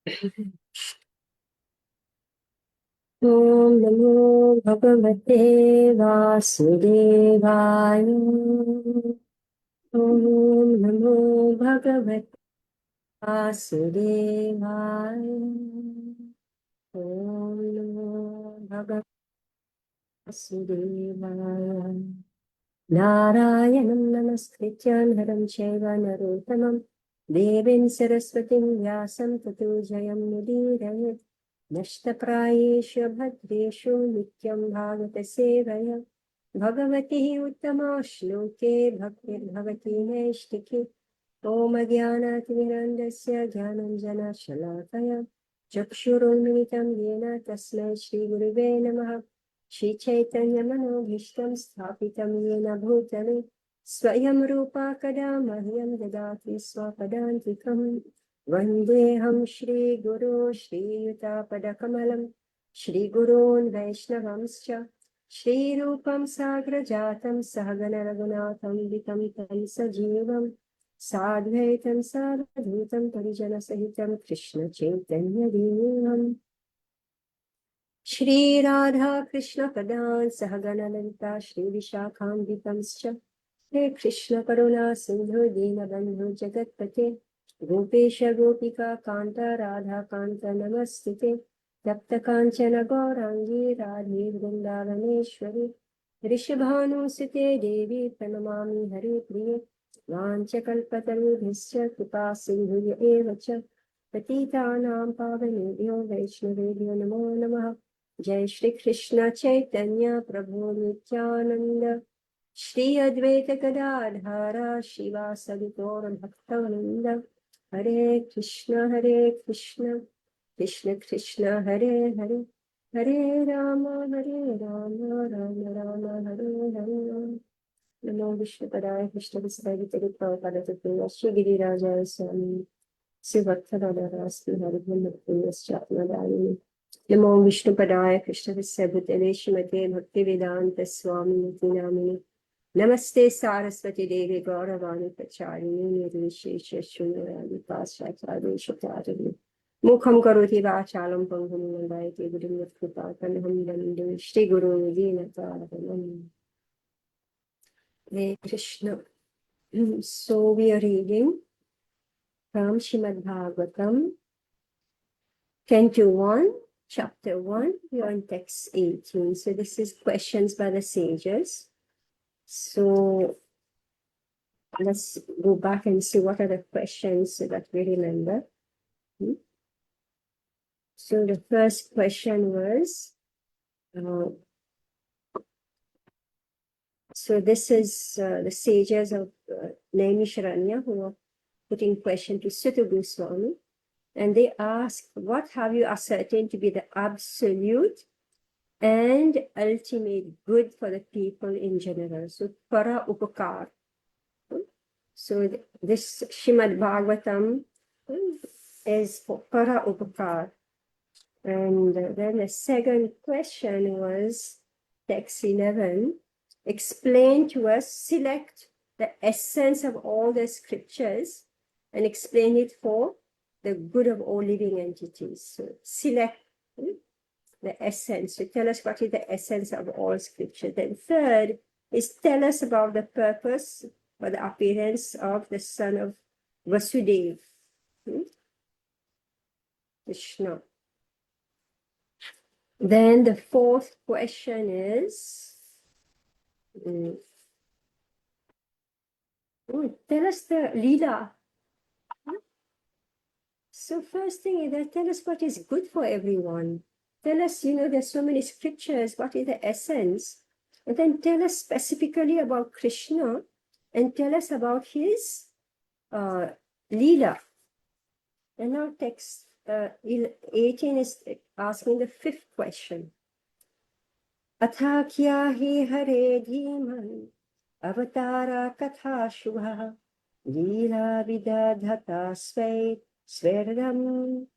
ॐ नमो भगवते वासुदेवाय। ॐ नमो भगवते वासुदेवाय। ॐ नमो भगवते वासुदेवाय। नारायणं नमस्कृत्य नरं चैव नरोत्तमं देवीं सरस्वतीं व्यासं ततो जयमुदीरयेत्। नष्टप्रायेषु भद्रेषु नित्यं भागवतसेवया भगवती उत्तमा श्लोके भक्तिर्भवति नैष्टिकी। ॐ अज्ञानातिमिरन्दस्य ज्ञानञ्जनशलाकया चक्षुरुन्मिलितं येन तस्मै श्रीगुरुवे नमः। श्रीचैतन्यमनोभीष्टं स्थापितं येन भूतले स्वयं रूपा कदा मह्यं ददाति स्वपदान्तिकम्। वन्देऽहं श्रीगुरो श्रीयुतापदकमलं श्रीगुरोन् वैष्णवंश्च श्रीरूपं साग्रजातं सहगणरघुनाथं वितं तं सजीवं साद्वैतं सावधूतं परिजनसहितं कृष्णचैतन्यदेवम्। श्री राधा कृष्ण पदान् सहगणललिता श्रीविशाखान्वितंश्च हे कृष्ण करुणा सिन्धु दीनबन्धु जगत्पते गोपेश गोपिका कान्त राधा कान्त नमस्ते। तप्त काञ्चन गौराङ्गी राधे वृन्दावनेश्वरी ऋषभानुसुते देवी प्रणमामि हरिप्रिये। वाञ्छकल्पतरुभ्यश्च कृपा सिन्धुभ्य एव च पतितानां पावनेभ्यो वैष्णवेभ्यो नमो नमः। जय श्री कृष्ण चैतन्य प्रभु नित्यानंद श्री अद्वैत गदाधर शिवासदि गौर भक्तवृंद। हरे कृष्ण कृष्ण कृष्ण हरे हरे हरे राम राम राम हरे हरे। नमो विष्णुपदाय कृष्णविष्णुपदाय श्री गिरिराजाय स्वामी श्री भक्तदादाश्री हरिभक्तिश्चात्मदायिने। नमो विष्णुपदाय कृष्णविष्णुभूतले श्रीमते भक्तिवेदांत स्वामी नामिने। नमस्ते सारस्वती देवी गौरवाणी प्रचारिणे निर्विशेष शून्यवादी पाश्चाचार्येषु मुखं करोति वाचालं पङ्गुं लङ्घयति गिरिं यत्कृपातमहं वन्दे श्रीगुरुं दीनतारिणम्। Hare Krishna. So we are reading from Srimad Bhagavatam, Canto 1, Chapter 1, we are on text 18. So this is questions by the sages. So let's go back and see what are the questions so that we remember. So the first question was, so this is the sages of Naimisharanya who are putting question to Sutta Goswami. And they ask, what have you ascertained to be the absolute and ultimate good for the people in general? So para upakar. So this Shrimad Bhagavatam is for para upakar. And then the second question was text 11. Explain to us, select the essence of all the scriptures and explain it for the good of all living entities. So select the essence. So tell us what is the essence of all scripture. Then third is tell us about the purpose or the appearance of the son of Vasudeva, Krishna. Then the fourth question is, tell us the Leela. So first thing is that tell us what is good for everyone. Tell us, there's so many scriptures, what is the essence? And then tell us specifically about Krishna and tell us about his Leela. And now text 18 is asking the fifth question. Atha kya hi hare dhiman avatara katha shubha Leela vidadhata svait sverdam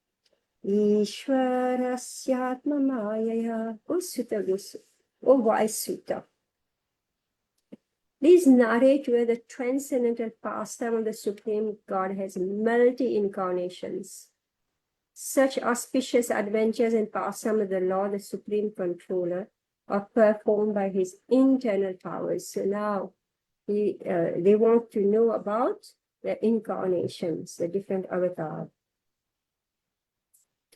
Ishwarasyatma Mayaya. O Sutta Goswami, O wise Sutta, please narrate where the transcendental pastime of the Supreme God has multi-incarnations Such auspicious adventures and pastime of the Lord, the Supreme Controller, are performed by his internal powers. So now they want to know about the incarnations, the different avatars.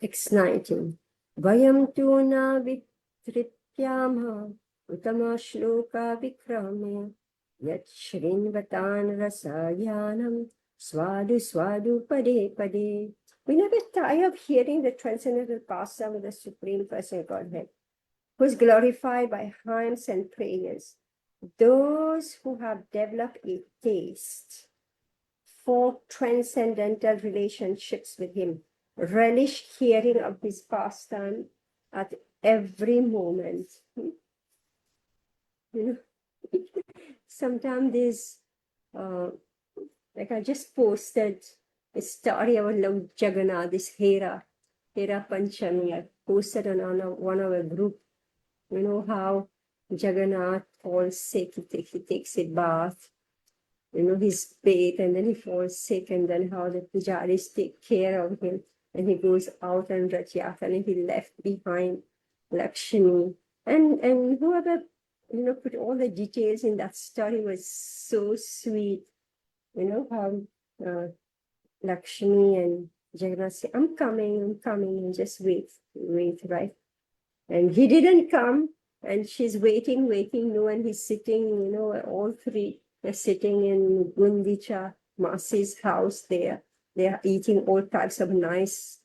X19. Vayam tu na vitrityamha utama shloka vikramya yat shrinvatan rasayanam swadu swadu pade pade. We never tire of hearing the transcendental pastime of the Supreme Person Godhead, who is glorified by hymns and prayers. Those who have developed a taste for transcendental relationships with him relish hearing of his pastime at every moment. You know, sometimes there's, like I just posted a story about Lord Jagannath, this Hera Panchami. I posted on one of our group. You know how Jagannath falls sick, he takes a bath, you know, he's bathed and then he falls sick, and then how the pujaris take care of him, and he goes out on Rath Yatra and he left behind Lakshmi. And whoever, you know, put all the details in that story was so sweet. You know, how Lakshmi and Jagannath say, I'm coming, and just wait, right? And he didn't come, and she's waiting, no, and he's sitting, you know, all three are sitting in Gundicha, Masi's house there. They are eating all types of nice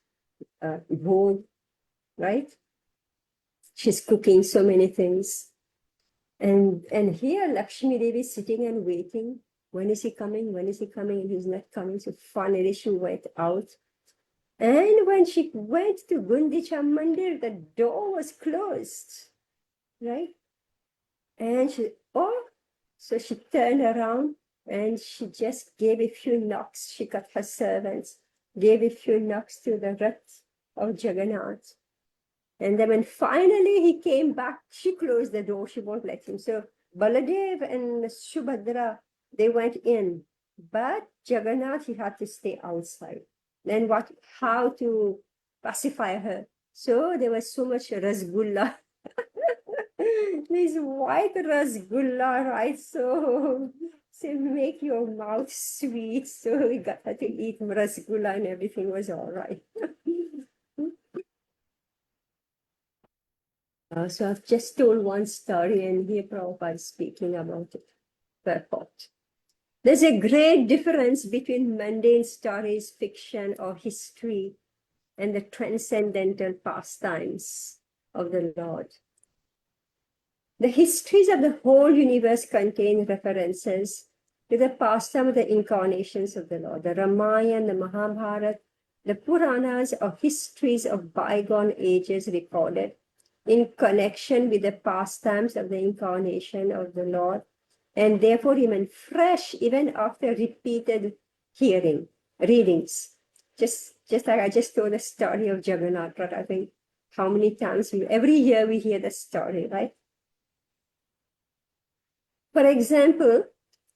food, right? She's cooking so many things. And here Lakshmi Devi is sitting and waiting. When is he coming? And he's not coming. So finally she went out. And when she went to Gundicha Mandir, the door was closed, right? And so she turned around and she just gave a few knocks. She got her servants, gave a few knocks to the Rath of Jagannath. And then when finally he came back, she closed the door. She won't let him. So Baladev and Subhadra, they went in. But Jagannath, he had to stay outside. Then how to pacify her? So there was so much rasgulla. This white rasgulla, right? So make your mouth sweet. So we got her to eat rasgulla and everything was all right. So I've just told one story, and here Prabhupada is speaking about it. Purport. There's a great difference between mundane stories, fiction, or history, and the transcendental pastimes of the Lord. The histories of the whole universe contain references to the pastime of the incarnations of the Lord. The Ramayana, the Mahabharata, the Puranas are histories of bygone ages recorded in connection with the pastimes of the incarnation of the Lord, and therefore remain fresh even after repeated readings. Just like I just told the story of Jagannath, right? I think how many times every year we hear the story, right? For example,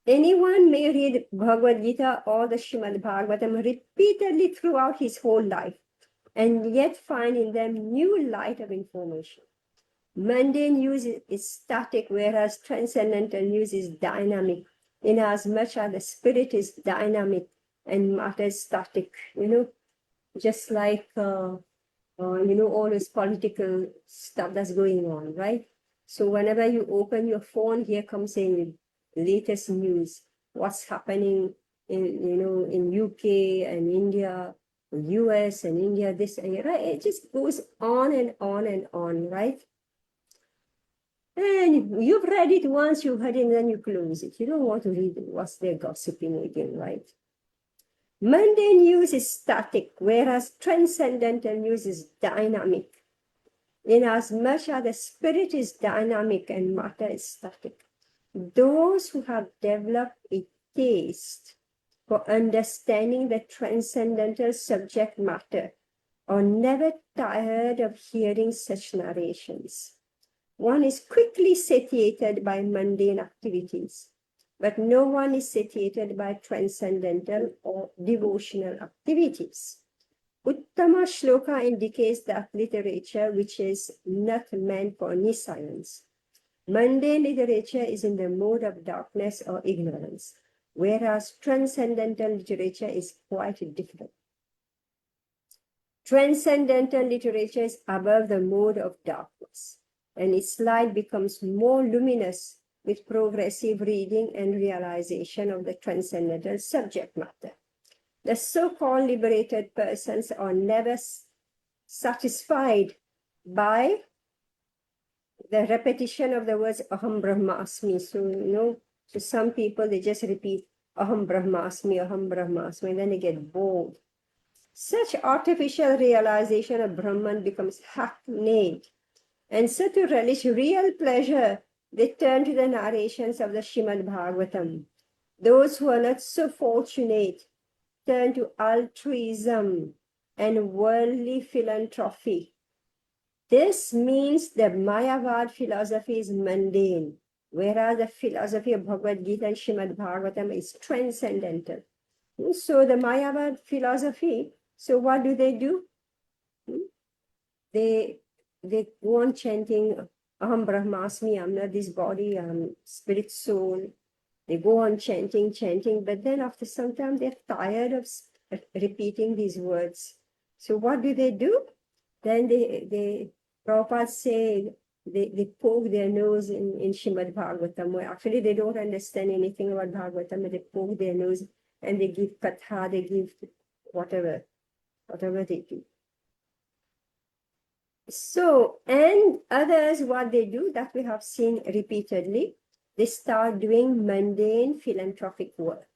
anyone may read Bhagavad Gita or the Srimad Bhagavatam repeatedly throughout his whole life, and yet find in them new light of information. Mundane news is static, whereas transcendental news is dynamic, inasmuch as the spirit is dynamic and matter is static. You know, just like you know, all this political stuff that's going on, right? So whenever you open your phone, here comes in latest news, what's happening in, you know, in UK and India, US and India, this and that, right? It just goes on and on and on, right? And you've read it once, you've heard it, and then you close it. You don't want to read what's they're gossiping again, right? Mundane news is static, whereas transcendental news is dynamic. Inasmuch as the spirit is dynamic and matter is static. Those who have developed a taste for understanding the transcendental subject matter are never tired of hearing such narrations. One is quickly satiated by mundane activities, but no one is satiated by transcendental or devotional activities. Uttama Shloka indicates that literature which is not meant for any science. Mundane literature is in the mode of darkness or ignorance, whereas transcendental literature is quite different. Transcendental literature is above the mode of darkness, and its light becomes more luminous with progressive reading and realization of the transcendental subject matter. The so-called liberated persons are never satisfied by the repetition of the words Aham Brahmasmi. So, so some people, they just repeat Aham Brahmasmi, and then they get bored. Such artificial realization of Brahman becomes hackneyed. And so to relish real pleasure, they turn to the narrations of the Srimad Bhagavatam. Those who are not so fortunate turn to altruism and worldly philanthropy. This means the Mayavad philosophy is mundane, whereas the philosophy of Bhagavad Gita and Srimad Bhagavatam is transcendental. So the Mayavad philosophy, so what do? They go on chanting Aham Brahmasmi, I'm not this body, I'm spirit soul. They go on chanting, but then after some time they're tired of repeating these words. So what do? Then they Prabhupada say they poke their nose in Srimad Bhagavatam, where actually they don't understand anything about Bhagavatam, but they poke their nose and they give katha, they give whatever they do. So, and others, what they do, that we have seen repeatedly, they start doing mundane philanthropic work.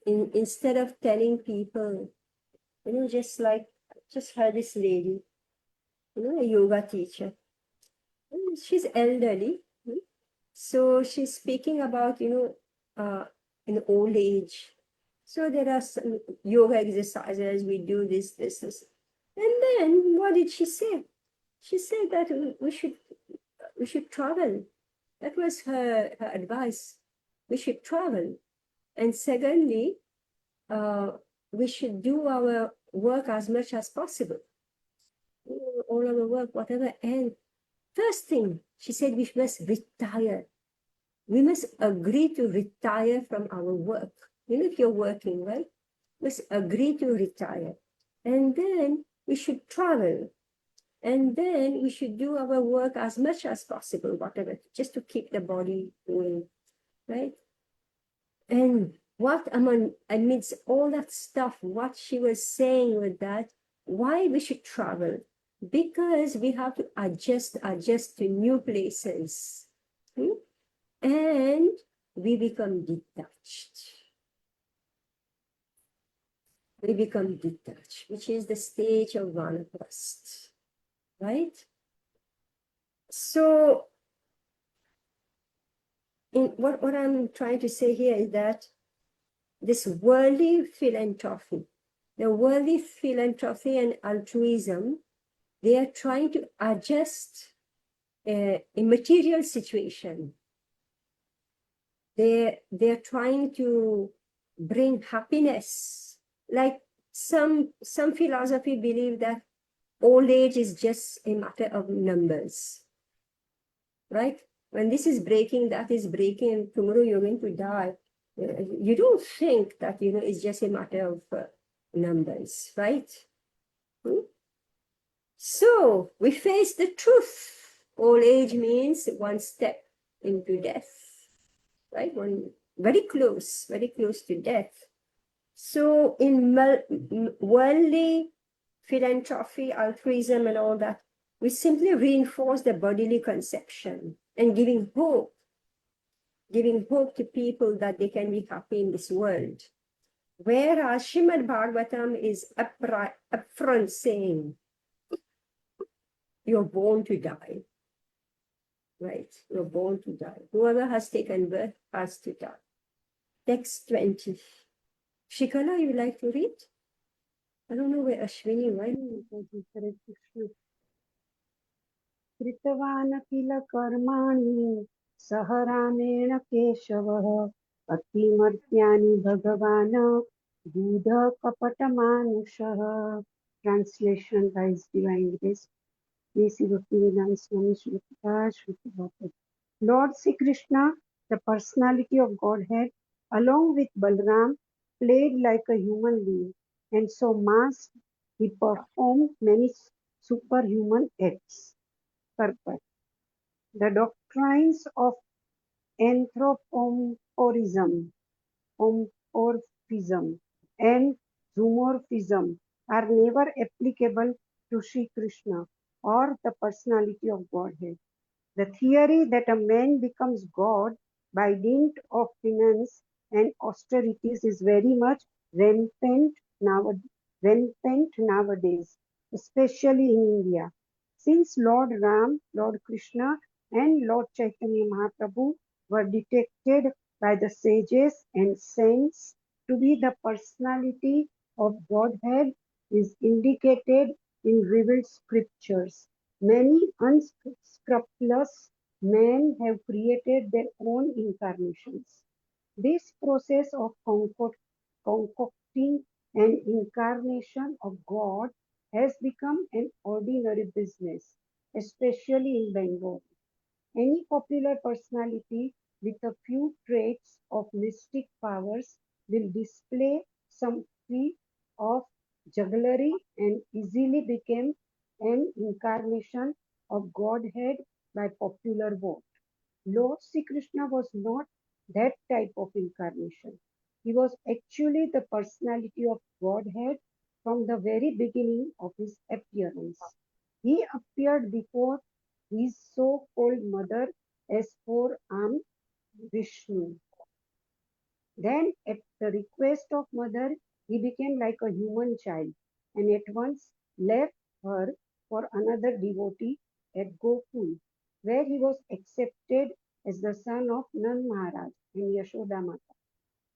Instead of telling people, just heard this lady, a yoga teacher. She's elderly. So she's speaking about, in old age. So there are some yoga exercises, we do this. And then what did she say? She said that we should travel. That was her advice. We should travel. And secondly, we should do our work as much as possible. All our work, whatever. And first thing, she said, we must retire. We must agree to retire from our work. If you're working, right? We must agree to retire. And then we should travel. And then we should do our work as much as possible, whatever, just to keep the body going, right? And what amidst all that stuff, what she was saying with that, why we should travel? Because we have to adjust to new places. And we become detached. We become detached, which is the stage of vanaprastha, right? So, what I'm trying to say here is that this worldly philanthropy, the worldly philanthropy and altruism, they are trying to adjust a material situation. They're trying to bring happiness. Like some philosophy believe that old age is just a matter of numbers, right? When this is breaking, that is breaking, and tomorrow you're going to die. You don't think that, it's just a matter of numbers, right? So we face the truth. Old age means one step into death, right? Very close to death. So in worldly philanthropy, altruism, and all that, we simply reinforce the bodily conception and giving hope to people that they can be happy in this world. Whereas Srimad Bhagavatam is upfront saying, you're born to die, right? You're born to die. Whoever has taken birth has to die. Text 20. Shikala, you like to read? I don't know where Ashwini went. कृतवान् किल कर्माणि सह रामेण केशवः अतिमर्त्यानि भगवान् Buddha Kapata Manushaha. Translation by His Divine Grace. A.C. Bhaktivedanta Swami Srila Prabhupada, Srila Prabhupada. Lord Sri Krishna, the personality of Godhead, along with Balram, played like a human being, and so masked, he performed many superhuman acts. Purport. The doctrines of anthropomorphism, pomorphism, and zoomorphism are never applicable to Sri Krishna or the personality of Godhead. The theory that a man becomes God by dint of penance and austerities is very much rampant nowadays, especially in India. Since Lord Ram, Lord Krishna, and Lord Chaitanya Mahaprabhu were detected by the sages and saints to be the personality of Godhead is indicated in revealed scriptures. Many unscrupulous men have created their own incarnations. This process of concocting an incarnation of God has become an ordinary business, especially in Bengal. Any popular personality with a few traits of mystic powers will display some feat of jugglery and easily become an incarnation of Godhead by popular vote. Lord Sri Krishna was not that type of incarnation. He was actually the personality of Godhead from the very beginning of his appearance. He appeared before his so-called mother as four-armed Vishnu. Then, at the request of mother, he became like a human child and at once left her for another devotee at Gokul, where he was accepted as the son of Nand Maharaj and Yashoda Mata.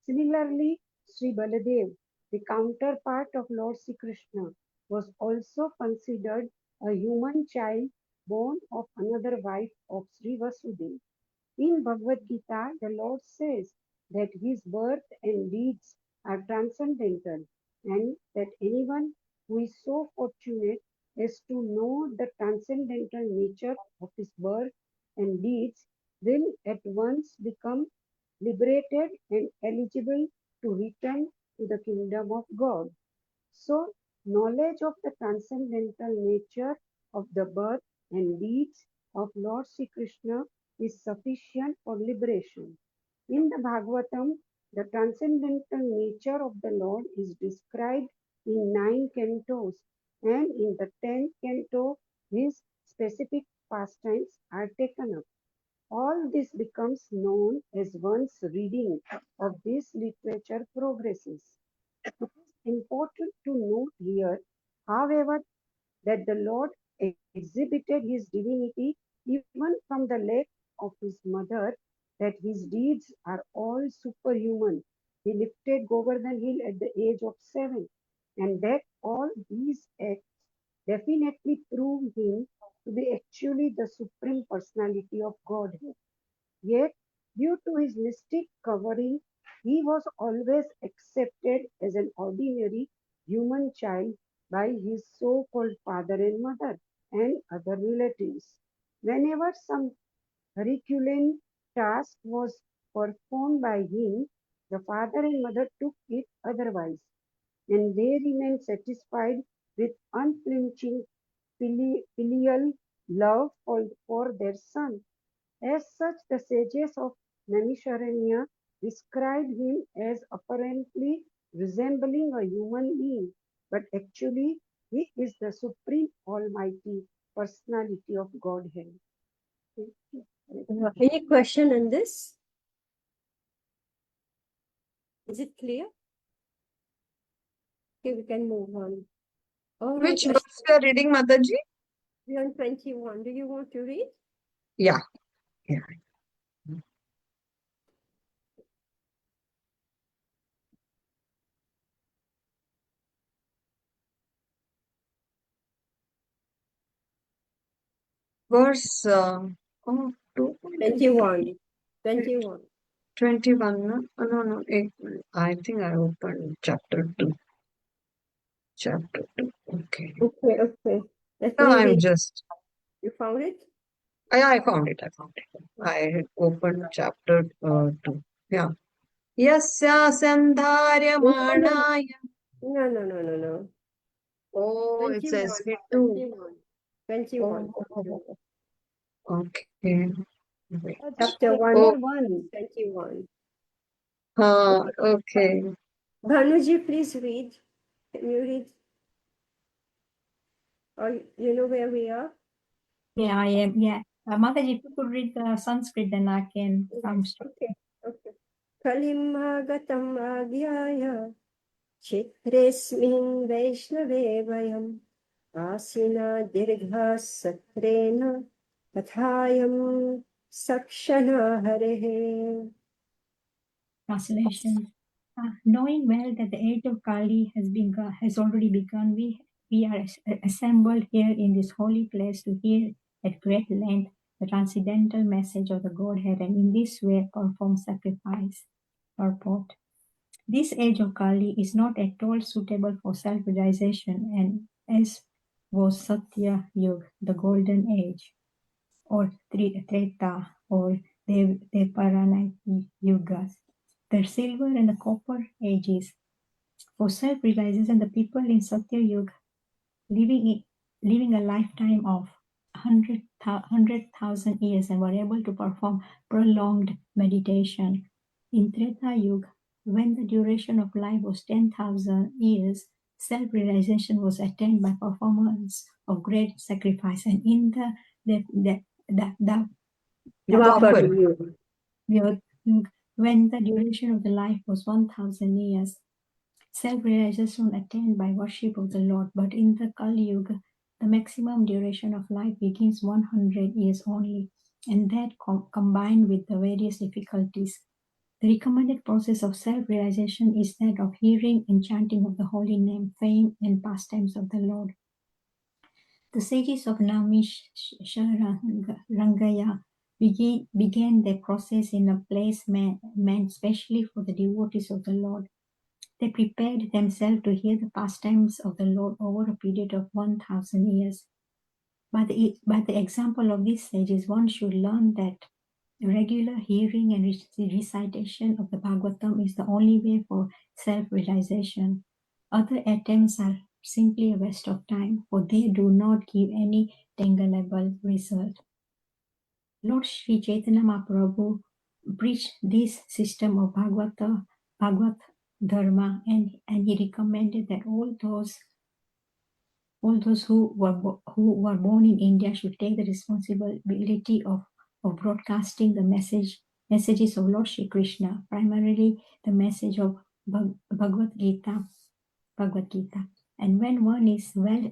Similarly, Sri Baladev, the counterpart of Lord Sri Krishna, was also considered a human child born of another wife of Sri Vasudeva. In Bhagavad Gita, the Lord says that his birth and deeds are transcendental and that anyone who is so fortunate as to know the transcendental nature of his birth and deeds will at once become liberated and eligible to return to the kingdom of God. So, knowledge of the transcendental nature of the birth and deeds of Lord Sri Krishna is sufficient for liberation. In the Bhagavatam, the transcendental nature of the Lord is described in 9 cantos, and in the 10th canto, his specific pastimes are taken up. All this becomes known as one's reading of this literature progresses. It is important to note here, however, that the Lord exhibited his divinity even from the leg of his mother, that his deeds are all superhuman. He lifted Govardhan Hill at the age of 7, and that all these acts definitely prove him to be actually the supreme personality of Godhead. Yet, due to his mystic covering, he was always accepted as an ordinary human child by his so-called father and mother and other relatives. Whenever some Herculean task was performed by him, the father and mother took it otherwise, and they remained satisfied with unflinching filial love for their son. As such, the sages of Naimisharanya described him as apparently resembling a human being, but actually he is the supreme almighty personality of Godhead. Thank you. Any question on this? Is it clear? Okay, we can move on. All right, Which verse you are reading, Mataji? we are on 21. Do you want to read? Yeah. Verse 21. 21. 21. 21. No. I think I opened chapter 2. Chapter 2. Okay. Okay. Let No, me I'm read. just. You found it? I found it. I had opened chapter 2. Yeah. Yasya No, no, sandharyamanaaya. no. Oh, it 21. says it too. 21. 21. Oh, okay. Wait. Chapter 1 Oh, Chapter 1. 21. okay. Bhanuji, please read. Can you read? Or you know where we are? Yeah, I am. Yeah. Mataji, if you could read the Sanskrit, then I can come straight. Okay. Kalimagatam agyaya chitresmin vaishnave vayam asina dirgha satrena kathayam sakshana harehe. Translation. Knowing well that the age of Kali has already begun, we are assembled here in this holy place to hear at great length the transcendental message of the Godhead, and in this way perform sacrifice. Purport. This age of Kali is not at all suitable for self-realization, and as was Satya Yuga, the golden age, or Treta, or Devarana Yugas, the silver and the copper ages. For self-realization, the people in Satya Yuga living a lifetime of 100,000 years and were able to perform prolonged meditation. In Treta Yuga, when the duration of life was 10,000 years, self-realization was attained by performance of great sacrifice. And in the Dwapar. Yuga, when the duration of the life was 1,000 years, self-realization attained by worship of the Lord. But in the Kali Yuga, the maximum duration of life begins 100 years only, and that combined with the various difficulties. The recommended process of self-realization is that of hearing and chanting of the holy name, fame, and pastimes of the Lord. The sages of Namisharangaya began their process in a place meant specially for the devotees of the Lord. They prepared themselves to hear the pastimes of the Lord over a period of 1,000 years. By the example of these sages, one should learn that regular hearing and recitation of the Bhagavatam is the only way for self-realization. Other attempts are simply a waste of time, for they do not give any tangible result. Lord Sri Chaitanya Mahaprabhu preached this system of Bhagavad Dharma, and he recommended that all those who were born in India should take the responsibility of broadcasting the messages of Lord Shri Krishna, primarily the message of Bhagavad Gita. And when one is well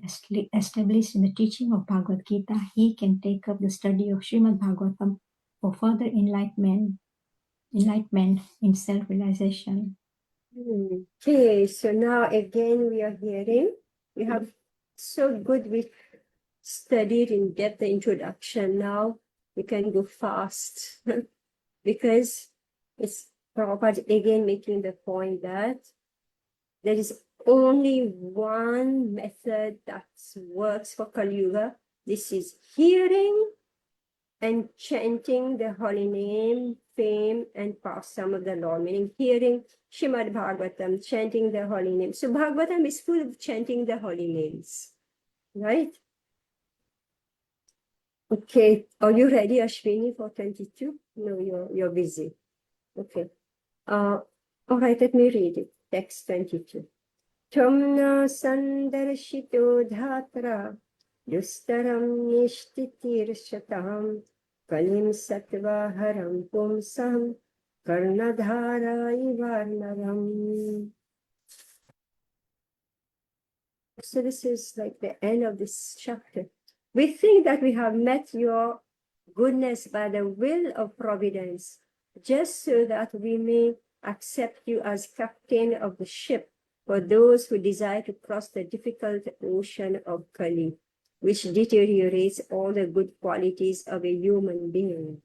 established in the teaching of Bhagavad Gita, he can take up the study of Srimad Bhagavatam for further enlightenment in self-realization. Okay, so now again we are hearing. We have so good we studied and get the introduction. Now we can go fast because it's Prabhupada again making the point that there is only one method that works for Kali Yuga. This is hearing and chanting the holy name, fame, and pastime of the Lord, meaning hearing Shrimad Bhagavatam, chanting the holy name. So Bhagavatam is full of chanting the holy names, right? Okay, are you ready, Ashwini, for 22? No, you're busy. Okay. All right, let me read it. Text 22. Tumna sandarshito dhatra dustaram nishtitirshatam kalim sattvaharam pumsam karnadhara ivarnaram. So this is like the end of this chapter. We think that we have met your goodness by the will of providence, just so that we may accept you as captain of the ship for those who desire to cross the difficult ocean of Kali, which deteriorates all the good qualities of a human being.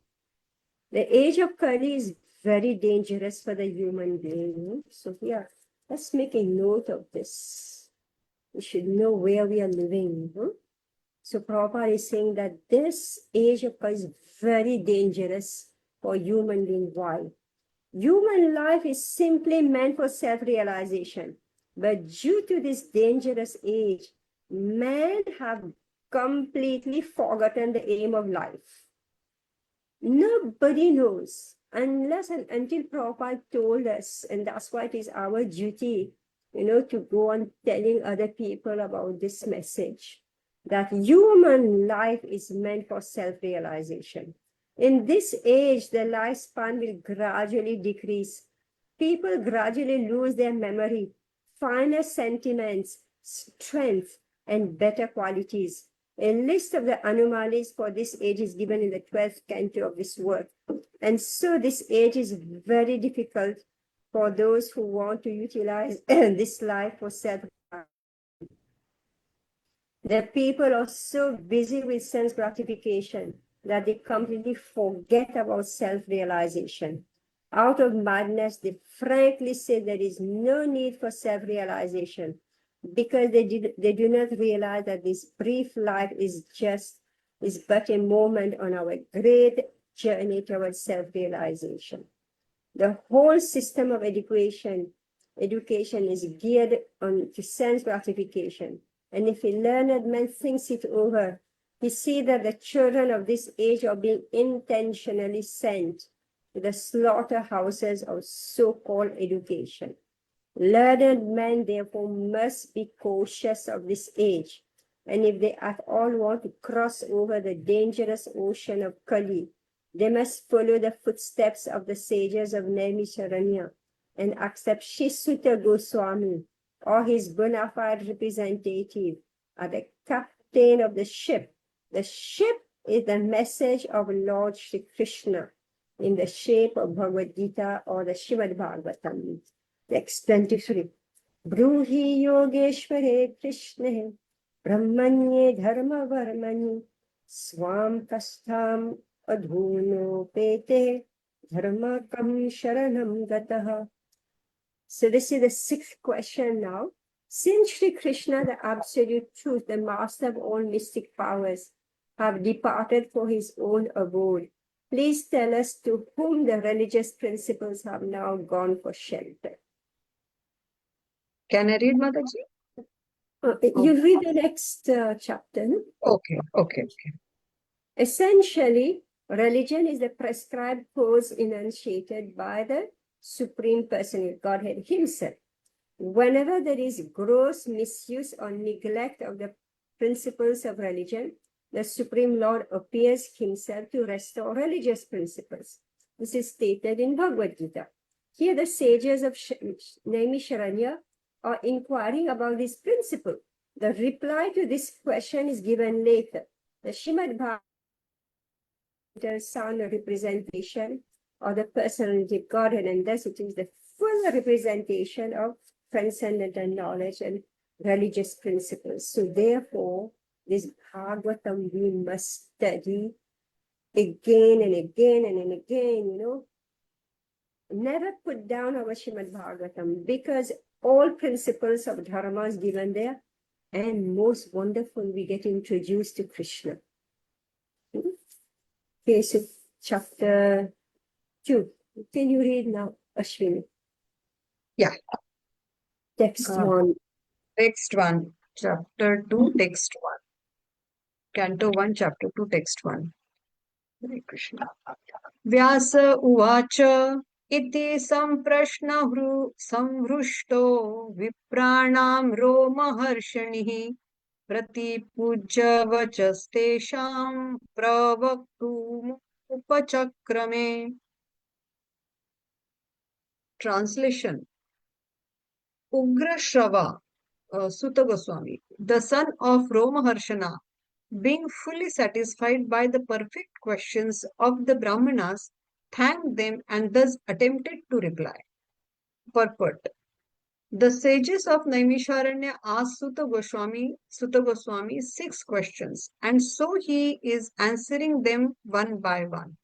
The age of Kali is very dangerous for the human being. So yeah, let's make a note of this. We should know where we are living. So Prabhupada is saying that this age of Kali is very dangerous for human being. Why? Human life is simply meant for self-realization. But due to this dangerous age, men have completely forgotten the aim of life. Nobody knows unless and until Prabhupada told us, and that's why it is our duty, to go on telling other people about this message, that human life is meant for self-realization. In this age, the lifespan will gradually decrease. People gradually lose their memory, finer sentiments, strength, and better qualities. A list of the anomalies for this age is given in the 12th canto of this work. And so this age is very difficult for those who want to utilize this life for self. The people are so busy with sense gratification that they completely forget about self-realization. Out of madness, they frankly say there is no need for self-realization because they do not realize that this brief life is but a moment on our great journey towards self-realization. The whole system of education is geared on to sense gratification. And if a learned man thinks it over, he sees that the children of this age are being intentionally sent to the slaughterhouses of so-called education. Learned men, therefore, must be cautious of this age. And if they at all want to cross over the dangerous ocean of Kali, they must follow the footsteps of the sages of Naimisharanya and accept Sri Suta Goswami or his bona fide representative as the captain of the ship. The ship is the message of Lord Shri Krishna in the shape of Bhagavad Gita or the Srimad Bhagavatam. Text 23. Bruhi Yogeshware Krishna Brahmanye Dharma Varmani Swam Kastam Adhuno Pete Dharmakam Sharanam Gataha. So this is the sixth question now. Since Shri Krishna, the absolute truth, the master of all mystic powers, have departed for his own abode, please tell us to whom the religious principles have now gone for shelter. Can I read, Mataji? You read the next chapter. No? Okay. Essentially, religion is the prescribed course enunciated by the Supreme Personality, Godhead himself. Whenever there is gross misuse or neglect of the principles of religion, the Supreme Lord appears himself to restore religious principles. This is stated in Bhagavad Gita. Here the sages of Naimisharanya are inquiring about this principle. The reply to this question is given later. The Srimad Bhagavatam sound representation of the personality of Godhead, and thus it is the full representation of transcendental knowledge and religious principles. So therefore, this Bhagavatam we must study again and again and again, Never put down our Srimad Bhagavatam because all principles of dharma is given there, and most wonderful, we get introduced to Krishna. Okay, so chapter 2. Can you read now, Ashwini? Yeah. Text 1. Text 1, chapter 2, text 1. Canto 1, chapter 2, text 1. Hare Krishna. Vyasa uvacha iti samhrushto vipranam romaharshanihi pratipujya vachastesham pravaktum upachakrame. Translation. Ugrashrava, Suta Goswami, the son of Romaharshana, being fully satisfied by the perfect questions of the Brahmanas, thanked them and thus attempted to reply. Purport. The sages of Naimisharanya asked Suta Goswami 6 questions, and so he is answering them one by one.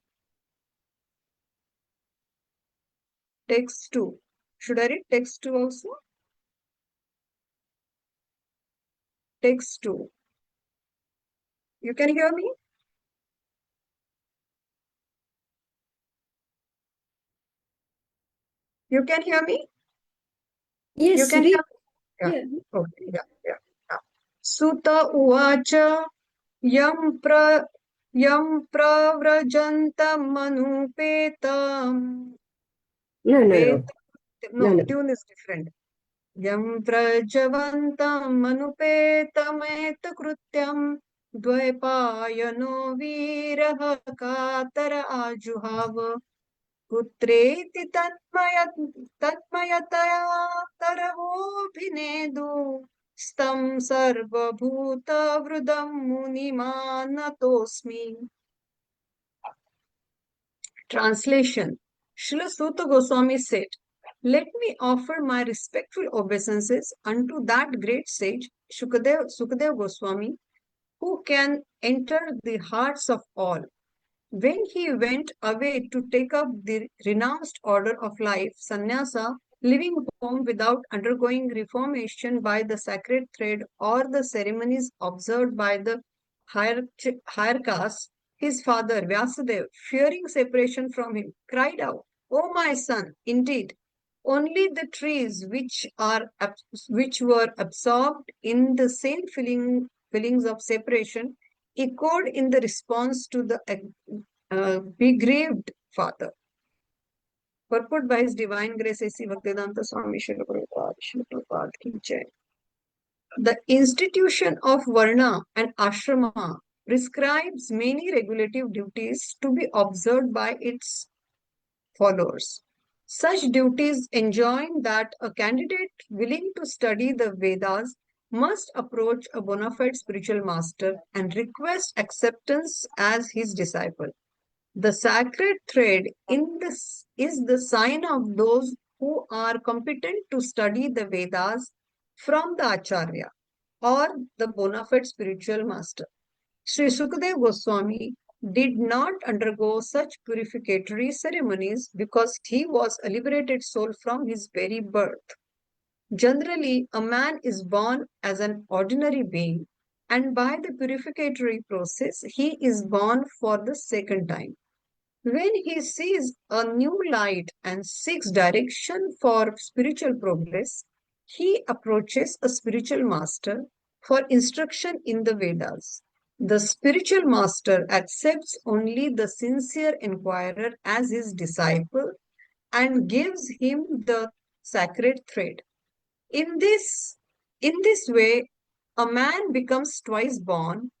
text 2. Should I read text 2 also? Text 2. You can hear me? You can hear me? You Yes, can read. hear me? Yeah. Okay, yeah. Suta uvacha yam pravrajantamanupetam. No. No, tune is different. Yam prajavantam manupetameta krutyam dvaipayano viraha katara ajuhava putreti तन्मयतया तरवोऽभिनेदु स्तं सर्वभूतवृदं मुनिमानतोऽस्मि. Translation. Srila Suta Goswami said, "Let me offer my respectful obeisances unto that great sage, Sukadev Goswami, who can enter the hearts of all. When he went away to take up the renounced order of life, sannyasa, leaving home without undergoing reformation by the sacred thread or the ceremonies observed by the higher caste, his father, Vyasadeva, fearing separation from him, cried out, 'O my son, indeed, only the trees which were absorbed in the same feelings of separation echoed in the response to the bereaved father.'" Purport by His Divine Grace A.C. Bhaktivedanta Swami Srila Prabhupada ki jai. The institution of Varna and Ashrama prescribes many regulative duties to be observed by its followers. Such duties enjoin that a candidate willing to study the Vedas must approach a bona fide spiritual master and request acceptance as his disciple. The sacred thread in this is the sign of those who are competent to study the Vedas from the Acharya or the bona fide spiritual master. Sri Sukadev Goswami did not undergo such purificatory ceremonies because he was a liberated soul from his very birth. Generally, a man is born as an ordinary being, and by the purificatory process, he is born for the second time. When he sees a new light and seeks direction for spiritual progress, he approaches a spiritual master for instruction in the Vedas. The spiritual master accepts only the sincere inquirer as his disciple and gives him the sacred thread. In this way, a man becomes twice born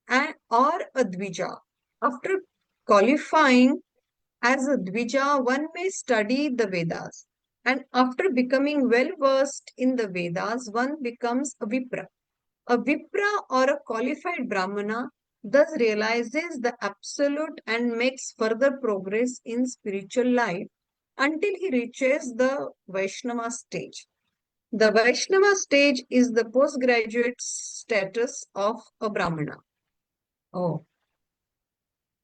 or a Dvija. After qualifying as a Dvija, one may study the Vedas. And after becoming well versed in the Vedas, one becomes a Vipra. A Vipra or a qualified Brahmana thus realizes the absolute and makes further progress in spiritual life until he reaches the Vaishnava stage. The Vaishnava stage is the postgraduate status of a Brahmana. Oh.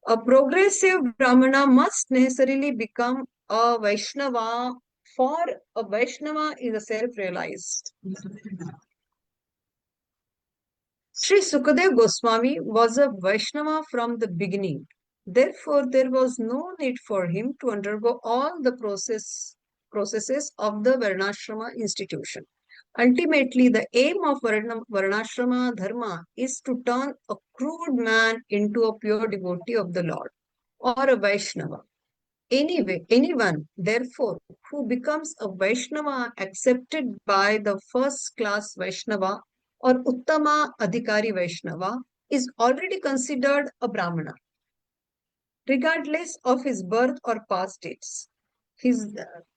A progressive Brahmana must necessarily become a Vaishnava, for a Vaishnava is a self-realized. Sri Sukadev Goswami was a Vaishnava from the beginning. Therefore, there was no need for him to undergo all the processes of the Varnashrama institution. Ultimately, the aim of Varnashrama Dharma is to turn a crude man into a pure devotee of the Lord, or a Vaishnava. Anyone, therefore, who becomes a Vaishnava accepted by the first class Vaishnava or Uttama Adhikari Vaishnava is already considered a Brahmana, regardless of his birth or past dates. His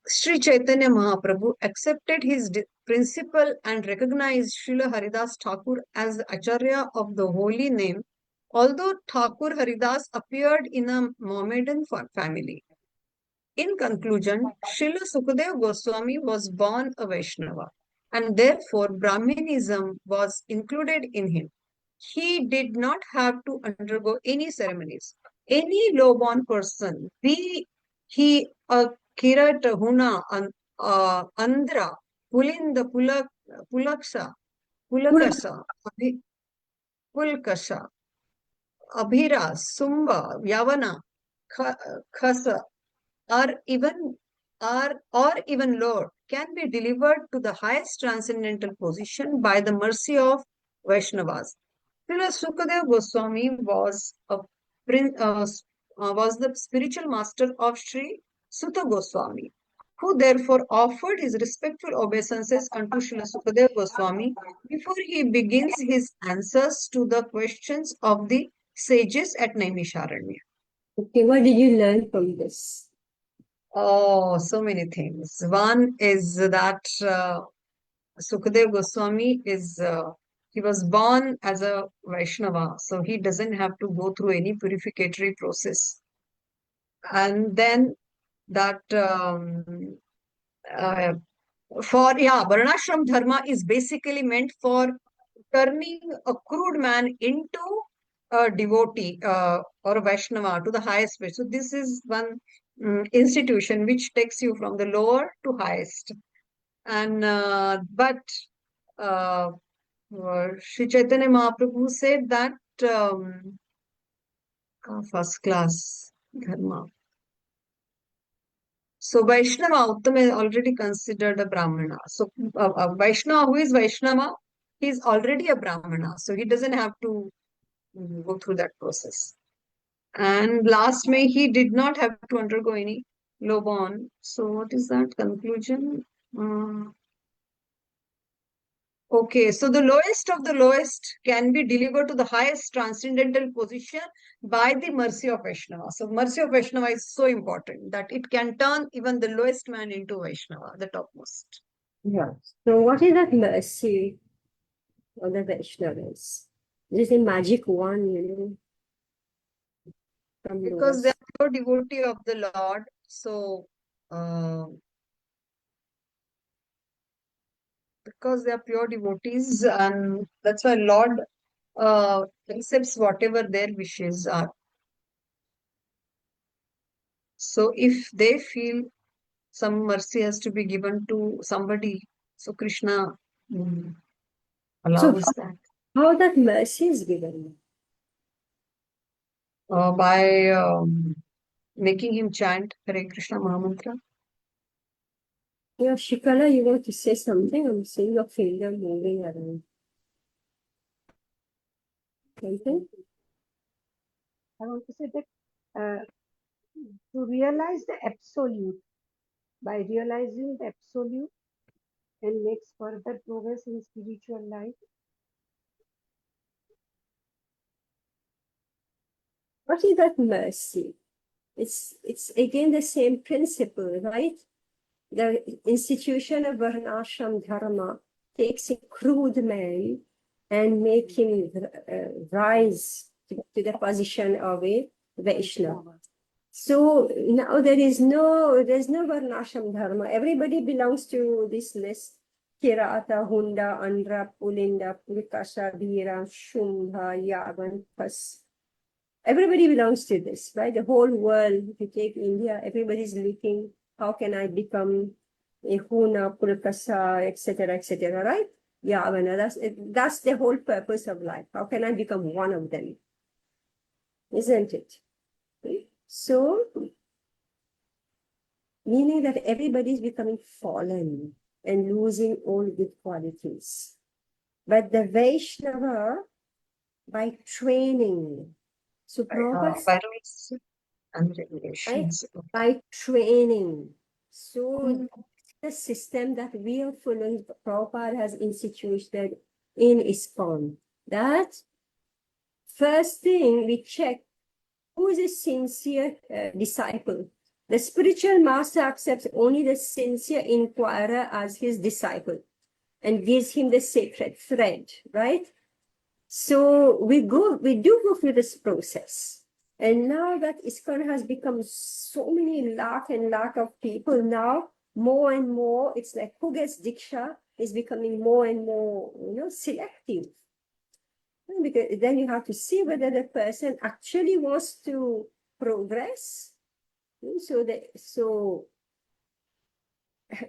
Sri Chaitanya Mahaprabhu accepted his principle and recognized Srila Haridas Thakur as the Acharya of the holy name, although Thakur Haridas appeared in a Mohammedan family. In conclusion, Srila Sukadev Goswami was born a Vaishnava, and therefore Brahminism was included in him. He did not have to undergo any ceremonies. Any low-born person, be he a Kirat, Huna, Andhra, Pulinda, Pulaksha, Pulakasa, Pulkasha, Abhira, Sumba, Yavana, Khasa, or even Lord can be delivered to the highest transcendental position by the mercy of Vaishnavas. Srila Sukadeva Goswami was the spiritual master of Sri Sutta Goswami, who therefore offered his respectful obeisances unto Srila Sukadeva Goswami before he begins his answers to the questions of the sages at Naimisharanya. Okay, what did you learn from this? Oh, so many things. One is that Sukadeva Goswami he was born as a Vaishnava, so he doesn't have to go through any purificatory process. And then that Varnashram Dharma is basically meant for turning a crude man into a devotee or a Vaishnava to the highest way. So this is one institution which takes you from the lower to highest. And Sri Chaitanya Mahaprabhu said that first class dharma. So Vaishnava Uttam is already considered a Brahmana. So Vaishnava, who is Vaishnava, he is already a Brahmana. So he doesn't have to go through that process. And last May, he did not have to undergo any low born. So what is that conclusion? Okay, so the lowest of the lowest can be delivered to the highest transcendental position by the mercy of Vaishnava. So mercy of Vaishnava is so important that it can turn even the lowest man into Vaishnava, the topmost. Yeah. So what is that mercy of the Vaishnavas? This is a magic wand, from Because they lowest. are pure devotee of the Lord. So because they are pure devotees, and that's why Lord accepts whatever their wishes are. So if they feel some mercy has to be given to somebody, so Krishna allows that How that mercy is given? by making him chant Hare Krishna Mahamantra. Yeah, Shikala, you want to say something? I'm seeing your finger moving around. Something? I want to say that to realize the absolute, by realizing the absolute and makes further progress in spiritual life. What is that mercy? It's again the same principle, right? The institution of Varnashram Dharma takes a crude man and make him rise to the position of a Vaishnava. So now there's no Varnashram Dharma. Everybody belongs to this list. Kirata, Hunda, Andhra, Pulinda, Pulkasha, Bhira, Shumbha, Yavan, Pas. Everybody belongs to this, right? The whole world, if you take India, everybody's looking, how can I become a Huna, Pulkasa, etc., right? Yavana, that's the whole purpose of life. How can I become one of them? Isn't it? So, meaning that everybody is becoming fallen and losing all good qualities. But the Vaishnava, by training, so Prabhupada, By rules and regulations. by training. So the system that we are following, Prabhupada has instituted in ISKCON, that first thing we check who is a sincere disciple. The spiritual master accepts only the sincere inquirer as his disciple and gives him the sacred thread, right? So we do go through this process. And now that ISKCON has become so many lakh of people now, more and more, it's like who gets Diksha is becoming more and more, selective. Because then you have to see whether the person actually wants to progress. So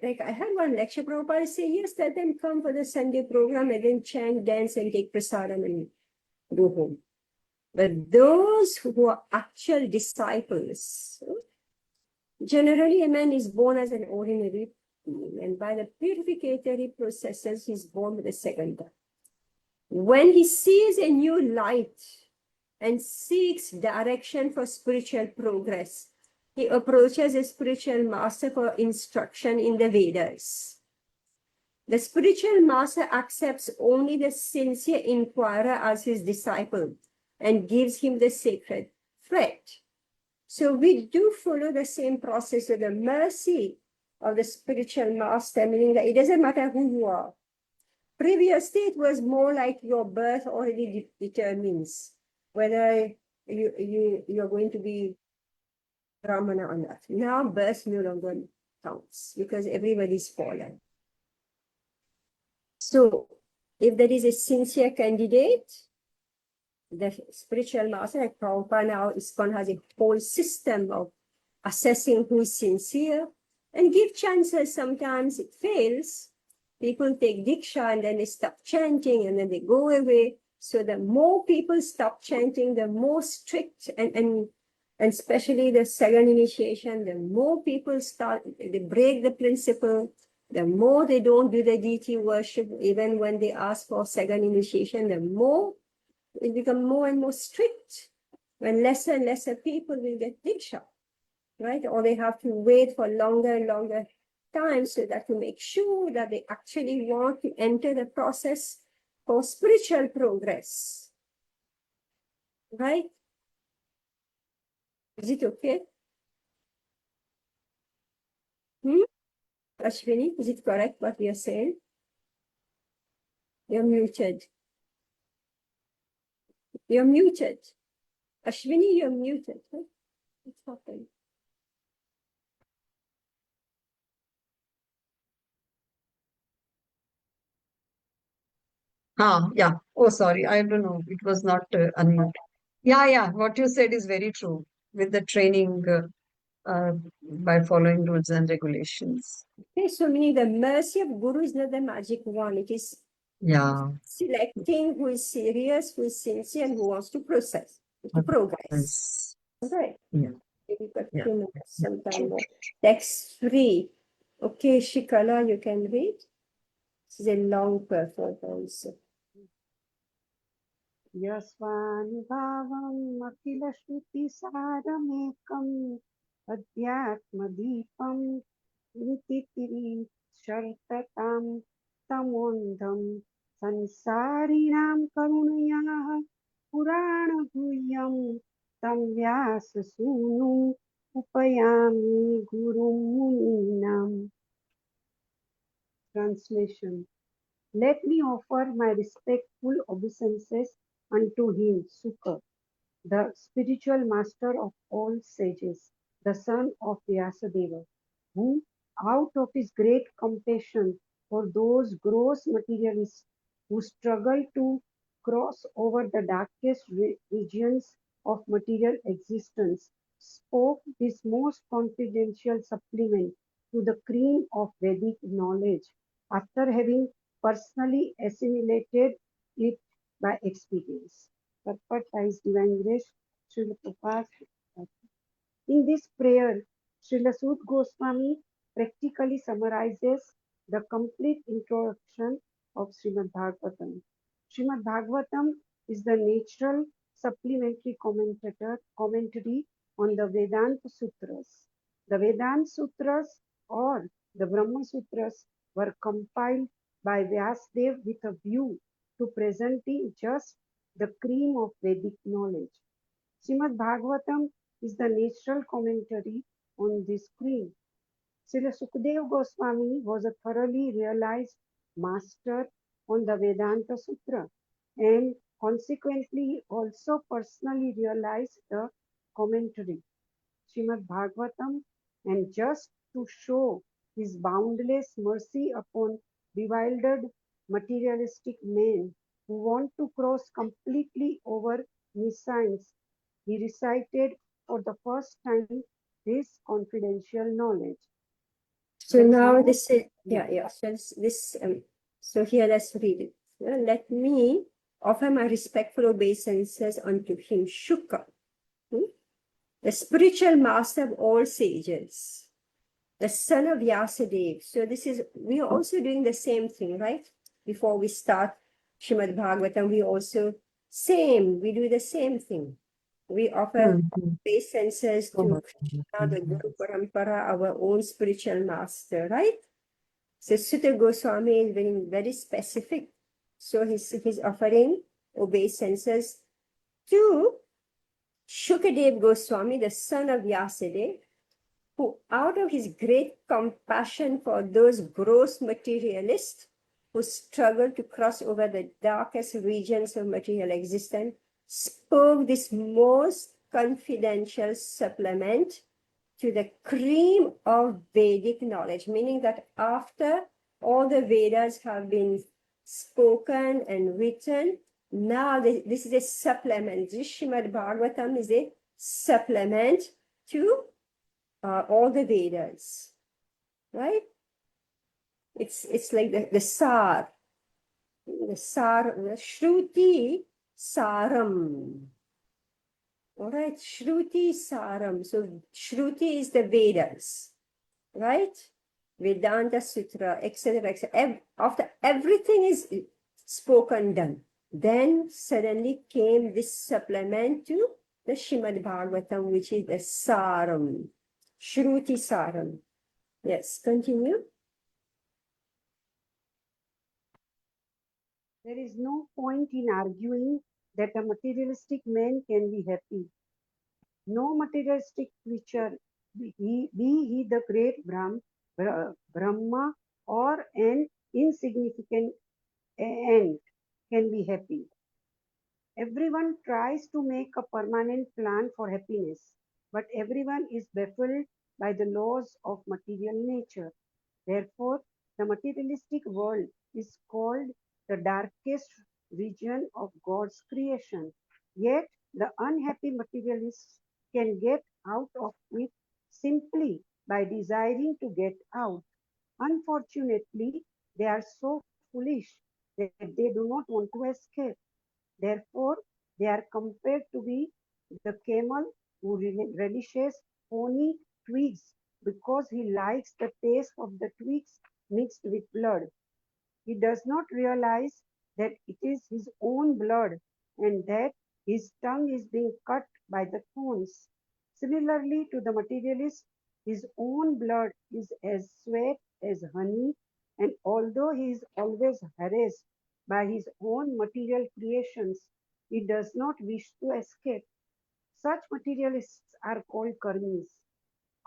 like I had one lecture, Prabhupada say, yes, let them come for the Sunday program and then chant, dance, and take prasadam and go home. But those who are actual disciples, generally a man is born as an ordinary being, and by the purificatory processes, he's born with a second birth. When he sees a new light and seeks direction for spiritual progress, he approaches a spiritual master for instruction in the Vedas. The spiritual master accepts only the sincere inquirer as his disciple and gives him the sacred thread. So we do follow the same process of the mercy of the spiritual master, meaning that it doesn't matter who you are. Previously, it was more like your birth already determines whether you're going to be Brahmana or not. Now, birth no longer counts because everybody's fallen. So, if there is a sincere candidate, the spiritual master, like Prabhupada now, ISKCON has a whole system of assessing who is sincere and give chances. Sometimes it fails. People take Diksha and then they stop chanting and then they go away. So the more people stop chanting, the more strict and especially the second initiation, the more people they break the principle, the more they don't do the deity worship, even when they ask for second initiation, the more it becomes more and more strict when lesser and lesser people will get Diksha, right? Or they have to wait for longer and longer time so that to make sure that they actually want to enter the process for spiritual progress, right? Is it okay? Ashwini, is it correct what we are saying? You're muted. You're muted. Ashwini, you're muted. Huh? What's happening? Yeah. Oh, sorry. I don't know. It was not unmute. Yeah. What you said is very true with the training by following rules and regulations. Okay, so meaning the mercy of Guru is not the magic wand. It is Yeah. selecting who is serious, who is sincere, and who wants to progress. Yes. Okay. Yeah. Maybe got Yeah. 2 minutes, sometime more. Text 3. Okay, Shikala, you can read. This is a long purport also. यस्वानुभावम् अखिलश्रुतिसारमेकम् अध्यात्मदीपम् विदितिरीशर्ततां तमोन्धं संसारिणां करुणयाः पुराणगुह्यं तं व्याससूनुम् उपयामि गुरुं मुनीनाम्. Translation. Let me offer my respectful obeisances unto him, Sukha, the spiritual master of all sages, the son of Vyasadeva, who, out of his great compassion for those gross materialists who struggle to cross over the darkest regions of material existence, spoke this most confidential supplement to the cream of Vedic knowledge after having personally assimilated it by experience. Purport is Divine Grace, Srila Prabhupada. In this prayer, Srila Sud Goswami practically summarizes the complete introduction of Srimad Bhagavatam. Srimad Bhagavatam is the natural supplementary commentary on the Vedanta Sutras. The Vedanta Sutras or the Brahma Sutras were compiled by Vyasadeva with a view to presenting just the cream of Vedic knowledge. Srimad Bhagavatam is the natural commentary on this cream. Srila Sukadeva Goswami was a thoroughly realized master on the Vedanta Sutra and consequently also personally realized the commentary, Srimad Bhagavatam, and just to show his boundless mercy upon bewildered materialistic men who want to cross completely over nescience, he recited for the first time his confidential knowledge. So There is now no- this is, yeah. So so here let's read it. Let me offer my respectful obeisances unto him, Shuka, the spiritual master of all sages, the son of Vyasadeva. So we are also doing the same thing, right? Before we start Shrimad Bhagavatam, we do the same thing. We offer obeisances to Krishna, the Guru Parampara, our own spiritual master, right? So Sutta Goswami is being very specific. So he's offering obeisances to Shukadev Goswami, the son of Vyasadeva, who out of his great compassion for those gross materialists who struggle to cross over the darkest regions of material existence, spoke this most confidential supplement to the cream of Vedic knowledge, meaning that after all the Vedas have been spoken and written, now this is a supplement. This Srimad Bhagavatam is a supplement to all the Vedas, right? It's like the Sar, the Shruti Saram. All right, Shruti Saram. So Shruti is the Vedas, right? Vedanta Sutra, etc., etc. After everything is spoken, done, then suddenly came this supplement to the Shrimad Bhagavatam, which is the Saram, Shruti Saram. Yes, continue. There is no point in arguing that a materialistic man can be happy. No materialistic creature, be he the great Brahma or an insignificant ant, can be happy. Everyone tries to make a permanent plan for happiness, but everyone is baffled by the laws of material nature. Therefore, the materialistic world is called the darkest region of God's creation. Yet, the unhappy materialists can get out of it simply by desiring to get out. Unfortunately, they are so foolish that they do not want to escape. Therefore, they are compared to be the camel who relishes honey twigs because he likes the taste of the twigs mixed with blood. He does not realize that it is his own blood and that his tongue is being cut by the thorns. Similarly to the materialist, his own blood is as sweet as honey, and although he is always harassed by his own material creations, he does not wish to escape. Such materialists are called karmis.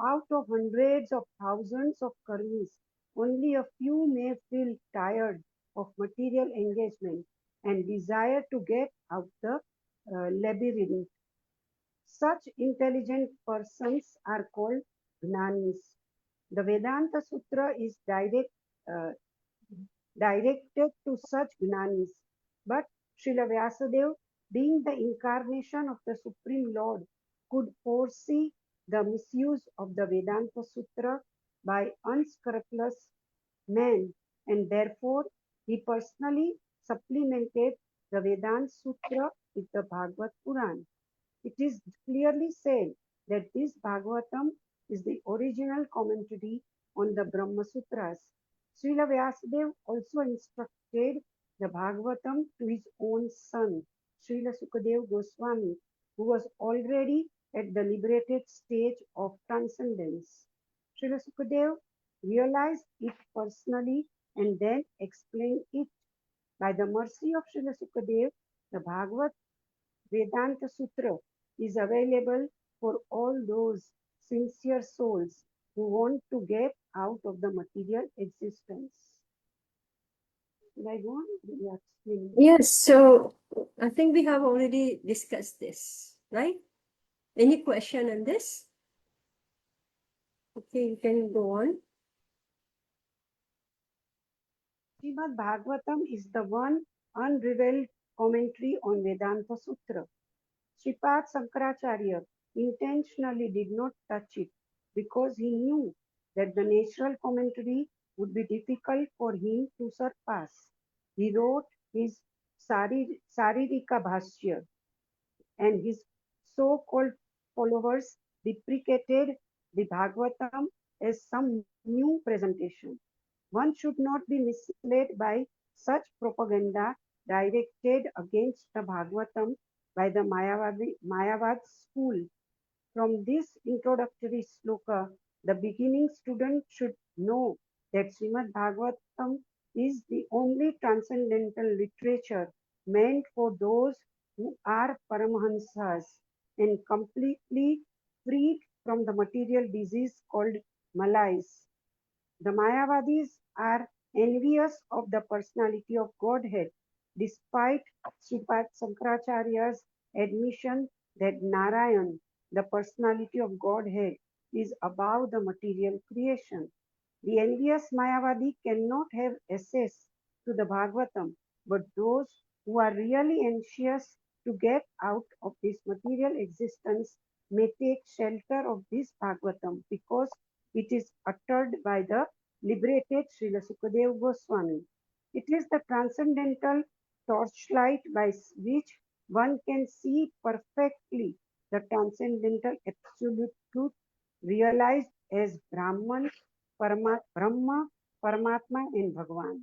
Out of hundreds of thousands of karmis, only a few may feel tired of material engagement and desire to get out the labyrinth. Such intelligent persons are called Gnanis. The Vedanta Sutra is uh, directed to such Gnanis, but Srila Vyasadeva, being the incarnation of the Supreme Lord, could foresee the misuse of the Vedanta Sutra by unscrupulous men, and therefore he personally supplemented the Vedanta Sutra with the Bhagavad Puran. It is clearly said that this Bhagavatam is the original commentary on the Brahma Sutras. Srila Vyasadeva also instructed the Bhagavatam to his own son, Srila Sukadeva Goswami, who was already at the liberated stage of transcendence. Srila Sukadeva realized it personally and then explained it. By the mercy of Srila Sukadeva, the Bhagavad Vedanta Sutra is available for all those sincere souls who want to get out of the material existence. Should I go on? Yeah, explain. Yes, so I think we have already discussed this, right? Any question on this? Okay, you can go on. Srimad Bhagavatam is the one unrevealed commentary on Vedanta Sutra. Sripad Sankaracharya intentionally did not touch it because he knew that the natural commentary would be difficult for him to surpass. He wrote his Saririka Bhashya, and his so-called followers deprecated the Bhagavatam as some new presentation. One should not be misled by such propaganda directed against the Bhagavatam by the Mayavad school. From this introductory sloka, the beginning student should know that Srimad Bhagavatam is the only transcendental literature meant for those who are Paramahansas and completely freed from the material disease called malaise. The Mayavadis are envious of the personality of Godhead, despite Sripad Sankaracharya's admission that Narayan, the personality of Godhead, is above the material creation. The envious Mayavadi cannot have access to the Bhagavatam, but those who are really anxious to get out of this material existence may take shelter of this Bhagavatam because it is uttered by the liberated Srila Sukadeva Goswami. It is the transcendental torchlight by which one can see perfectly the transcendental absolute truth realized as Brahman, Brahma, Paramatma, and Bhagavan.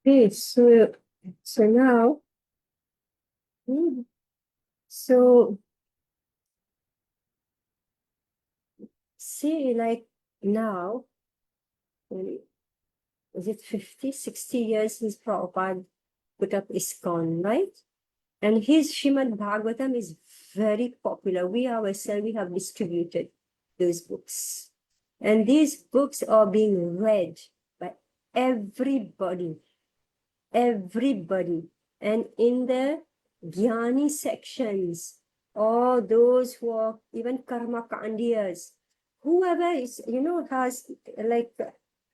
Okay, so now, so see, like now, was it 50, 60 years since Prabhupada put up ISKCON, right? And his Srimad Bhagavatam is very popular. We ourselves, we have distributed those books. And these books are being read by everybody. Everybody. And in the Jnani sections, or those who are even Karma Kandiyas, whoever is,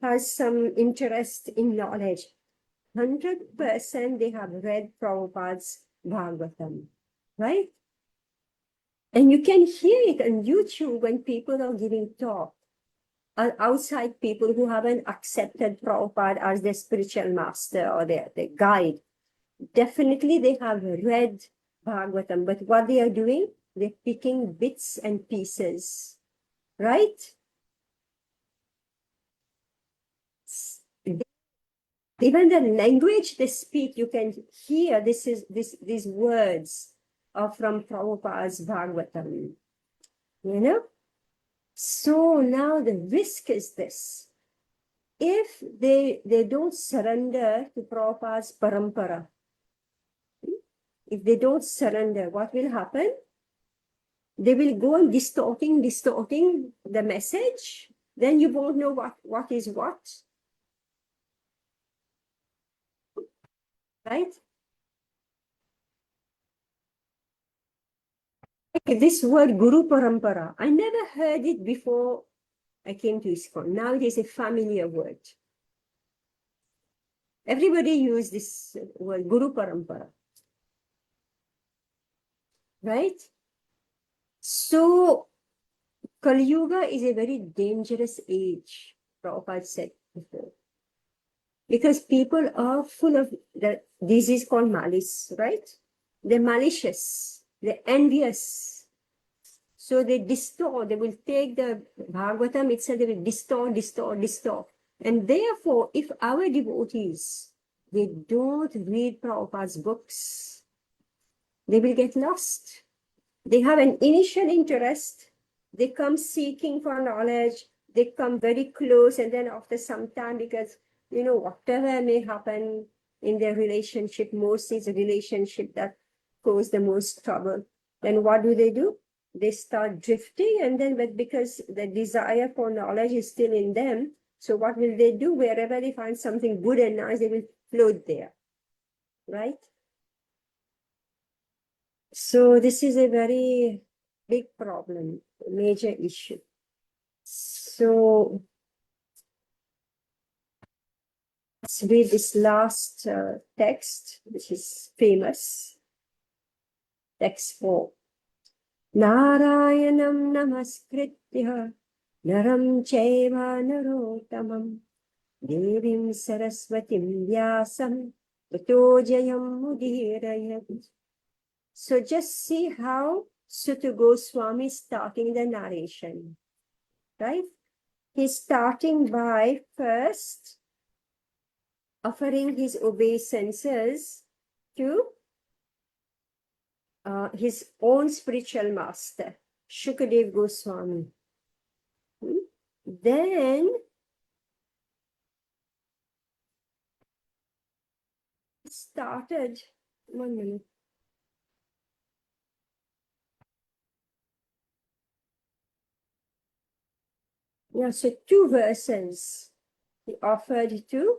has some interest in knowledge, 100% they have read Prabhupada's Bhagavatam, right? And you can hear it on YouTube when people are giving talk. Outside people who haven't accepted Prabhupada as their spiritual master or their guide. Definitely they have read Bhagavatam, but what they are doing, they're picking bits and pieces, right? Even the language they speak, you can hear these words are from Prabhupada's Bhagavatam, you know? So now the risk is this. If they don't surrender to Prabhupada's parampara, if they don't surrender, what will happen? They will go on distorting the message. Then you won't know what is what. Right? Like this word Guru Parampara, I never heard it before I came to ISKCON. Now it is a familiar word. Everybody use this word Guru Parampara. Right? So Kali Yuga is a very dangerous age, Prabhupada said before. Because people are full of the disease called malice, right? They're malicious, they're envious. So they distort, they will take the Bhagavatam itself, they will distort. And therefore, if our devotees, they don't read Prabhupada's books, they will get lost. They have an initial interest, they come seeking for knowledge, they come very close, and then after some time, because whatever may happen in their relationship, mostly it's a relationship that causes the most trouble. Then what do? They start drifting, and then because the desire for knowledge is still in them, so what will they do? Wherever they find something good and nice, they will float there, right? So this is a very big problem, a major issue. So let's read this last text, which is famous. Text 4. Narayanam namaskritya Naram chaiva narottamam devim saraswatim vyasam tato jayam mudirayat. So just see how Suta Goswami is starting the narration, right? He's starting by first offering his obeisances to his own spiritual master, Shukadev Goswami. Then started, 1 minute. Yeah, so 2 verses he offered to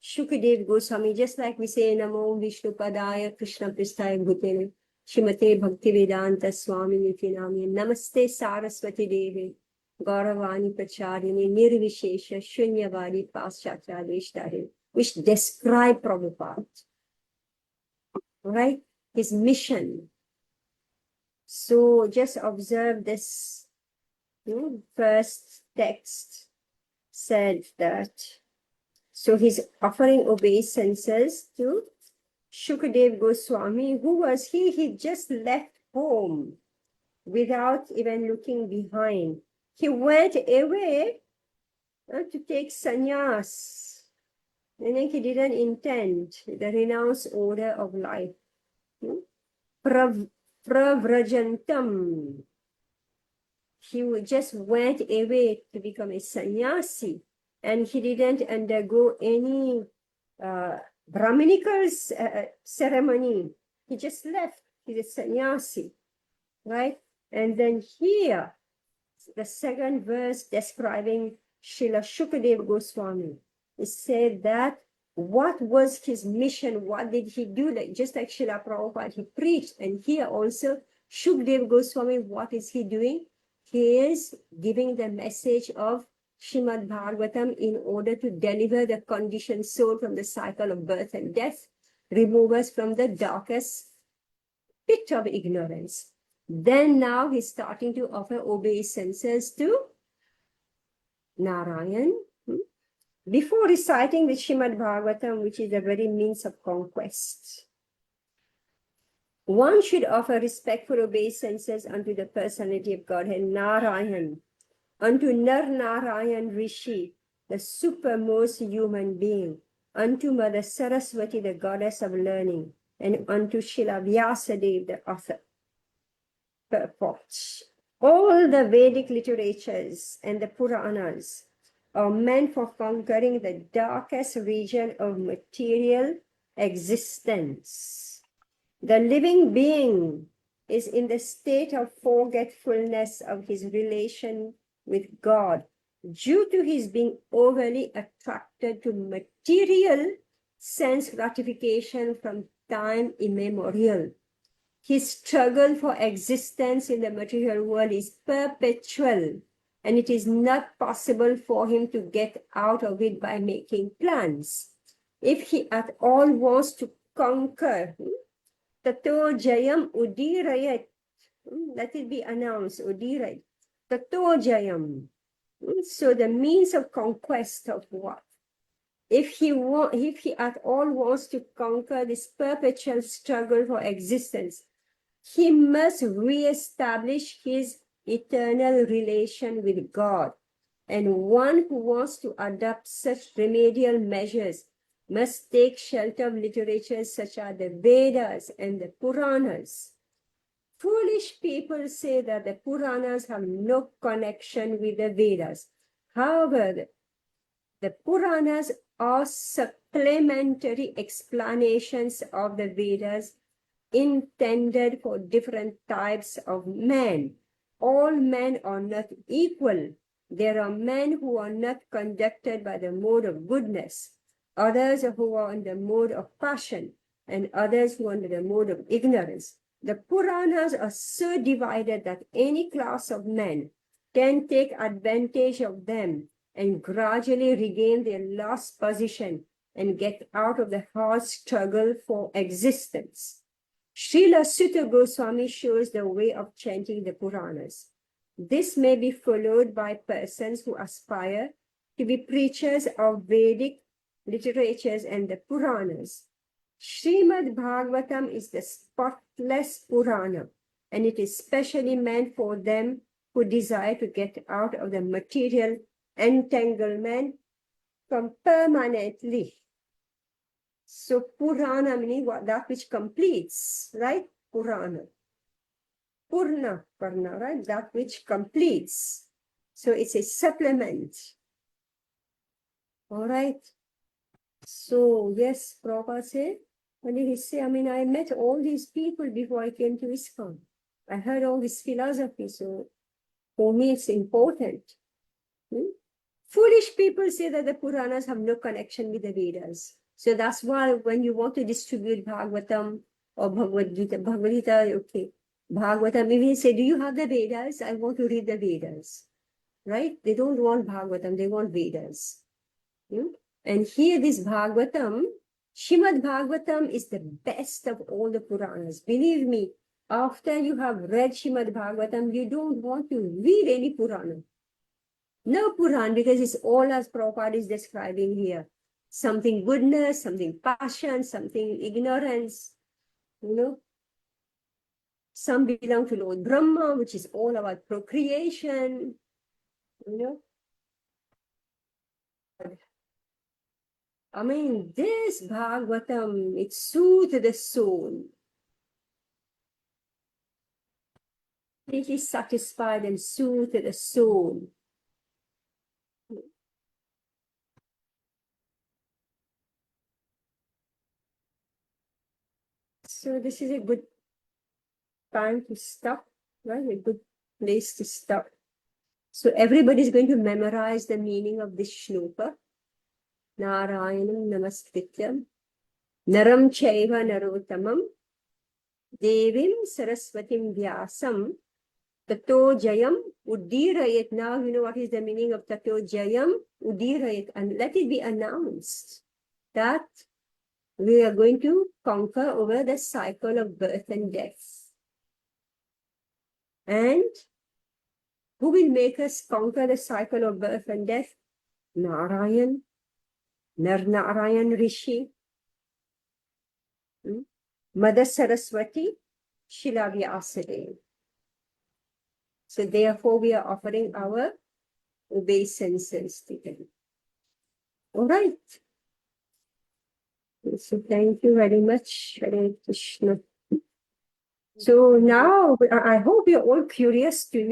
Shukadev Goswami, just like we say Namo Vishnu Padaya Krishna Pristaya Bhutene Shrimate Bhaktivedanta Swami Niti Nami Namaste Saraswati Devi Gauravani Pracharini Nirvishesha Shunyavadi Paschatyadesh, which describe Prabhupada, right? His mission. So just observe this. First text said that, so he's offering obeisances to Shukadev Goswami. Who was he? He just left home without even looking behind. He went away to take sannyas. And then he didn't intend the renounced order of life. Pravrajantam. He just went away to become a sannyasi, and he didn't undergo any Brahminical ceremony. He just left. He's a sannyasi, right? And then here, the second verse describing Srila Shukadev Goswami, it said that what was his mission? What did he do? Like, just like Srila Prabhupada, he preached. And here also, Shukadev Goswami, what is he doing? He is giving the message of Srimad Bhagavatam in order to deliver the conditioned soul from the cycle of birth and death, remove us from the darkest pit of ignorance. Then now he's starting to offer obeisances to Narayan. Before reciting the Srimad Bhagavatam, which is the very means of conquest, one should offer respectful obeisances unto the personality of Godhead, Narayan, unto Nar Narayan Rishi, the supermost human being, unto Mother Saraswati, the goddess of learning, and unto Srila Vyasadeva, the author. Purport. All the Vedic literatures and the Puranas are meant for conquering the darkest region of material existence. The living being is in the state of forgetfulness of his relation with God due to his being overly attracted to material sense gratification from time immemorial. His struggle for existence in the material world is perpetual, and it is not possible for him to get out of it by making plans. If he at all wants to conquer, Tato Jayam Udirayat, let it be announced, Udirayat, Tato Jayam. So the means of conquest of what? If he at all wants to conquer this perpetual struggle for existence, he must re-establish his eternal relation with God. And one who wants to adopt such remedial measures must take shelter of literatures such as the Vedas and the Puranas. Foolish people say that the Puranas have no connection with the Vedas. However, the Puranas are supplementary explanations of the Vedas intended for different types of men. All men are not equal. There are men who are not conducted by the mode of goodness, others who are in the mode of passion, and others who are in the mode of ignorance. The Puranas are so divided that any class of men can take advantage of them and gradually regain their lost position and get out of the hard struggle for existence. Srila Suta Goswami shows the way of chanting the Puranas. This may be followed by persons who aspire to be preachers of Vedic literatures and the Puranas. Srimad Bhagavatam is the spotless Purana, and it is specially meant for them who desire to get out of the material entanglement from permanently. So Purana meaning what, that which completes, right? Purana. Purna, Purna, right? That which completes. So it's a supplement. All right. So yes, Prabhupada said, when he said, I mean, I met all these people before I came to ISKCON. I heard all this philosophy, so for me it's important. Foolish people say that the Puranas have no connection with the Vedas. So that's why when you want to distribute Bhagavatam or Bhagavad Gita, okay, Bhagavatam, even you say, do you have the Vedas? I want to read the Vedas, right? They don't want Bhagavatam, they want Vedas. And here this Bhagavatam, Shrimad Bhagavatam is the best of all the Puranas. Believe me, after you have read Shrimad Bhagavatam, you don't want to read any Purana. No Puran, because it's all as Prabhupada is describing here. Something goodness, something passion, something ignorance, Some belong to Lord Brahma, which is all about procreation, I mean, this Bhagavatam, it soothes the soul. It is satisfied and soothes the soul. So this is a good time to stop, right? A good place to stop. So everybody is going to memorize the meaning of this shloka. Narayanam namaskrityam naram chaiva narottamam devim saraswatim vyasam tato jayam uddirayat. Now you know what is the meaning of tato jayam uddirayat, and let it be announced that we are going to conquer over the cycle of birth and death. And who will make us conquer the cycle of birth and death? Narayan, Narayan Rishi, Mother Saraswati, Shila Vyasadeva. So therefore we are offering our obeisances to them. All right. So thank you very much, Hare Krishna. So now I hope you're all curious to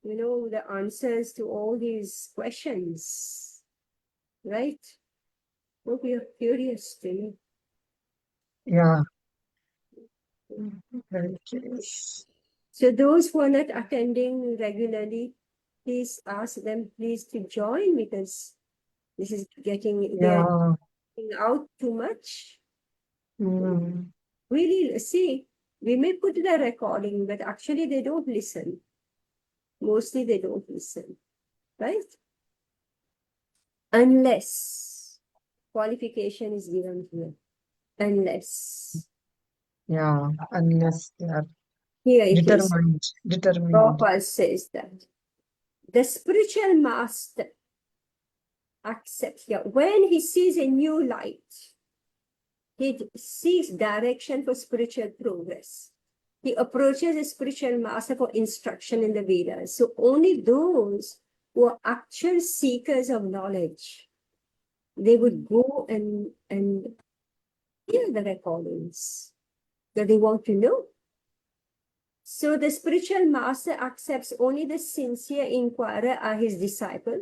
know the answers to all these questions, right? Hope you're curious to know. Yeah. Very curious. So those who are not attending regularly, please ask them please to join, because this is getting they're Yeah. getting out too much. Mm. Really, see, we may put the recording, but actually they don't listen. Mostly they don't listen, right? Unless qualification is given here. Unless. Yeah. Unless they are Here it is. determined. Prabhupada says that the spiritual master accepts here. When he sees a new light, he seeks direction for spiritual progress. He approaches a spiritual master for instruction in the Vedas. So only those who are actual seekers of knowledge, they would go and hear the recordings that they want to know. So the spiritual master accepts only the sincere inquirer as his disciple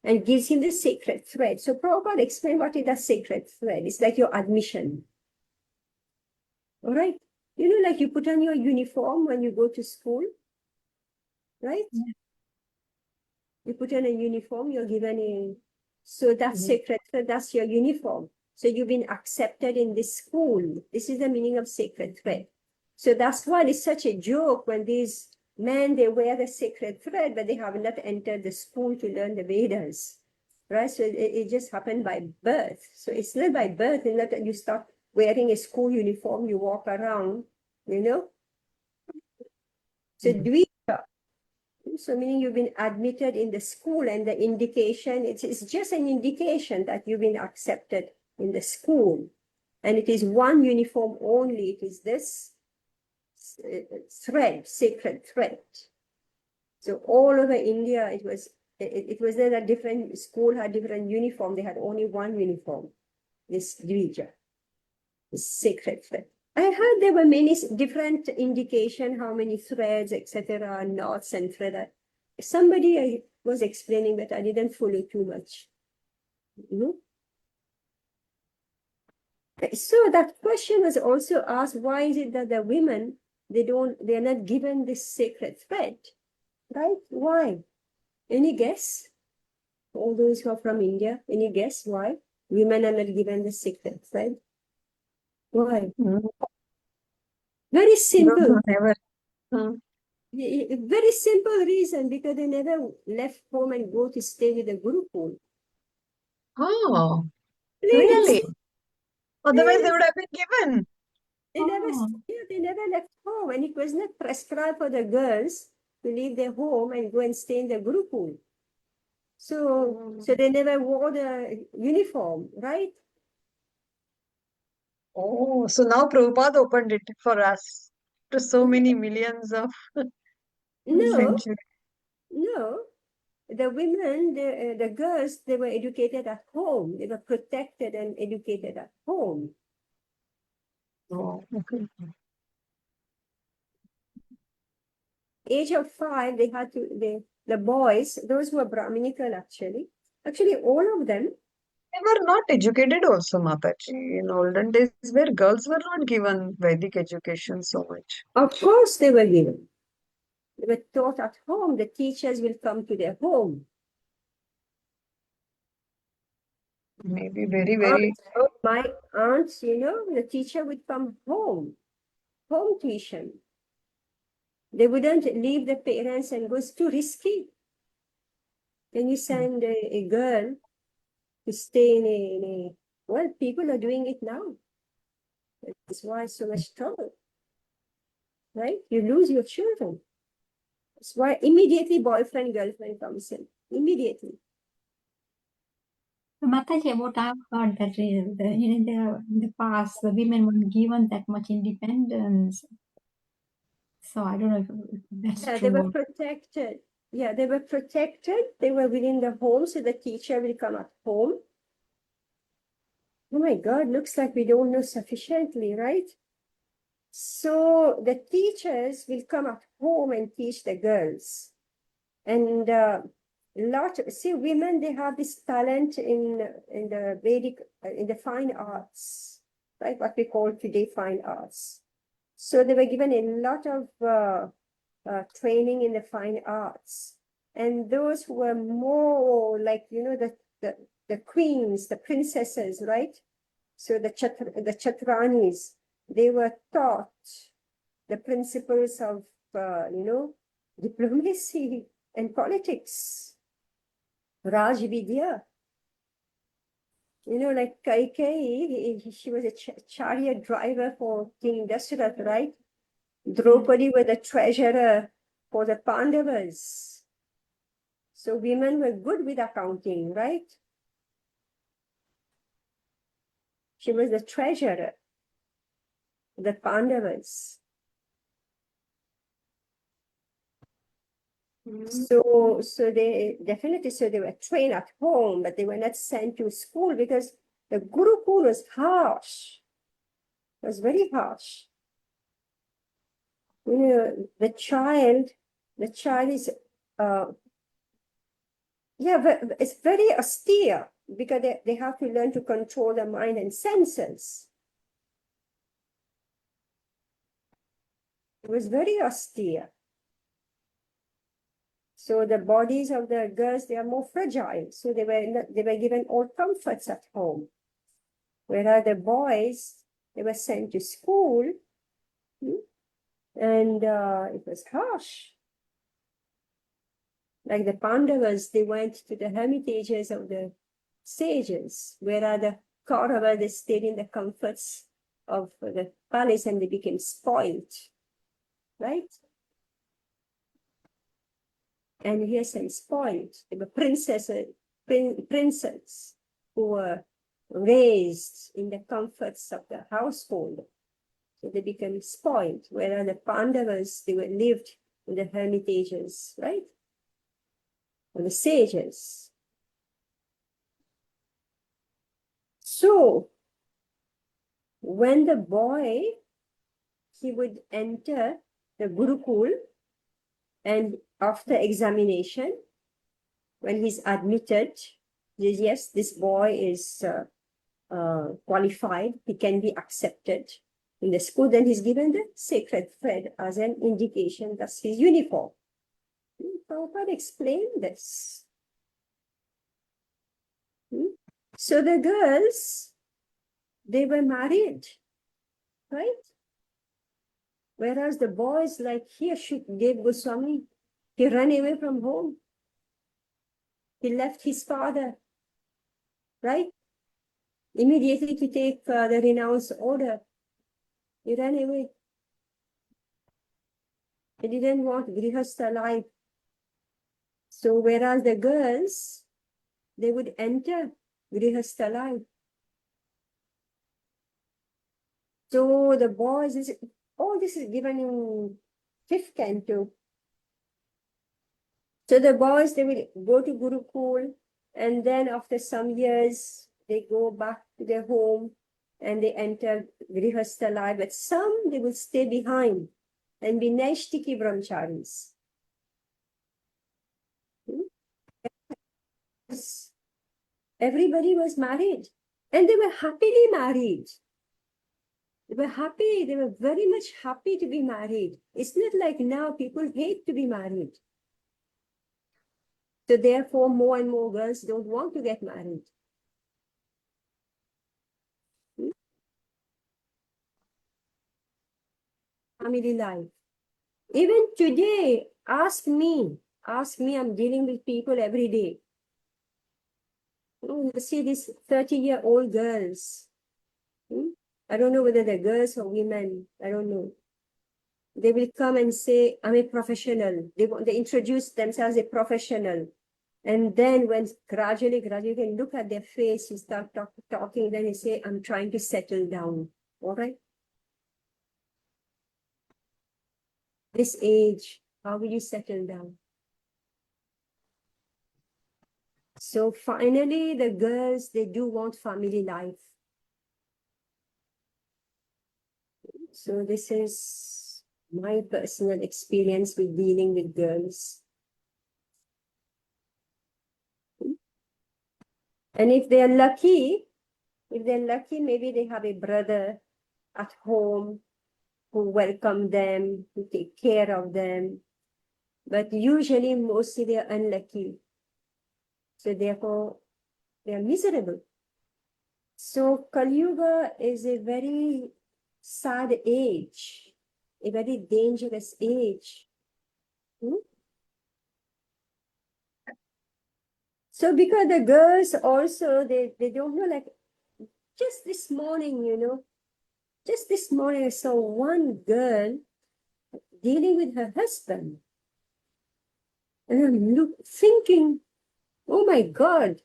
and gives him the sacred thread. So Prabhupada explained what is the sacred thread. It's like your admission. All right. Like you put on your uniform when you go to school, right? Yeah. You put on a uniform, you're given a, so that's sacred thread, that's your uniform. So you've been accepted in this school. This is the meaning of sacred thread. So that's why it's such a joke when these men, they wear the sacred thread, but they have not entered the school to learn the Vedas, right? So it just happened by birth. So it's not by birth, it's not that you start wearing a school uniform, you walk around, So Dvita, So meaning you've been admitted in the school, and the indication, it's just an indication that you've been accepted in the school. And it is one uniform only. It is this thread, sacred thread. So all over India, it was there that different school had different uniform. They had only one uniform, this Dvija, this sacred thread. I heard there were many different indication, how many threads, etc., knots and thread. Somebody was explaining, but I didn't follow too much. So that question was also asked, why is it that the women, they're not given this sacred thread, right? Why? Any guess? All those who are from India, any guess why women are not given the sacred thread? Why? Very simple. Never. Very simple reason, because they never left home and go to stay with the Gurukul. Oh, Plain and really? simple. Otherwise, they would have been given. They never left home, and it was not prescribed for the girls to leave their home and go and stay in the Gurukul. So they never wore the uniform, right? Oh, so now Prabhupada opened it for us to so many millions of No, centuries. no. The women, the girls, they were educated at home. They were protected and educated at home. Oh, okay. Age of 5, they had to, the boys, those who were Brahminical actually all of them, They were not educated also, Mataji. In olden days, where girls were not given Vedic education so much. of course they were given. They were taught at home. The teachers will come to their home. Maybe very, very. My aunts, the teacher would come home tuition. They wouldn't leave the parents and go, it's too risky. Then you send a girl to stay well, people are doing it now. That's why so much trouble, right? You lose your children. That's why immediately boyfriend, girlfriend comes in, immediately. Mataji, what I've heard that in the past, the women weren't given that much independence. So I don't know if that's Yeah, true. they were protected. Yeah, they were protected. They were within the home, so the teacher will come at home. Oh my God, looks like we don't know sufficiently, right? So the teachers will come at home and teach the girls. And women, they have this talent in the Vedic, in the fine arts, right? What we call today fine arts. So they were given a lot of training in the fine arts. And those who were more like, the queens, the princesses, right? So the Chatranis, they were taught the principles of, diplomacy and politics, Raj Vidya. Like Kaikeyi, she was a chariot driver for King Dasharatha, right? Draupadi was the treasurer for the Pandavas. So women were good with accounting, right? She was the treasurer, the Pandavas. So they definitely, so they were trained at home, but they were not sent to school because the Gurukul was harsh. It was very harsh. The child is, it's very austere because they have to learn to control the mind and senses. It was very austere. So the bodies of the girls, they are more fragile. So they were given all comforts at home. Whereas the boys, they were sent to school, and it was harsh. Like the Pandavas, they went to the hermitages of the sages, whereas the Kauravas, they stayed in the comforts of the palace and they became spoiled, right? envious and spoiled. They were princes who were raised in the comforts of the household. So they became spoiled, whereas the Pandavas, they were lived in the hermitages, right? Or the sages. So, when the boy, he would enter the Gurukul, and after examination, when he's admitted, yes, this boy is qualified, he can be accepted in the school, then he's given the sacred thread as an indication, that's his uniform. Prabhupada explained this. So the girls, they were married, right? Whereas the boys, like here, Shukdev Goswami, he ran away from home. He left his father, right? Immediately to take the renounced order. He ran away. He didn't want Grihastha life. So whereas the girls, they would enter Grihastha life. So the boys, all this is given in 5th canto. So the boys, they will go to Gurukul, and then after some years, they go back to their home and they enter Grihastha life. But some, they will stay behind and be Naishtiki Brahmacharis. Everybody was married, and they were happily married. They were happy, they were very much happy to be married. It's not like now people hate to be married. So therefore, more and more girls don't want to get married. Family life. Even today, ask me, I'm dealing with people every day. You see these 30-year-old girls. I don't know whether they're girls or women. I don't know. They will come and say, I'm a professional. They introduce themselves as a professional. And then when gradually you can look at their face, you start talking, then you say, I'm trying to settle down. All right? This age, how will you settle down? So finally, the girls, they do want family life. So this is my personal experience with dealing with girls. And if they're lucky, maybe they have a brother at home who welcome them, who take care of them. But usually, mostly they're unlucky. So therefore, they're miserable. So Kali Yuga is a very sad age, a very dangerous age. So because the girls also, they don't know, like, just this morning, I saw one girl dealing with her husband. And I'm thinking, oh my God,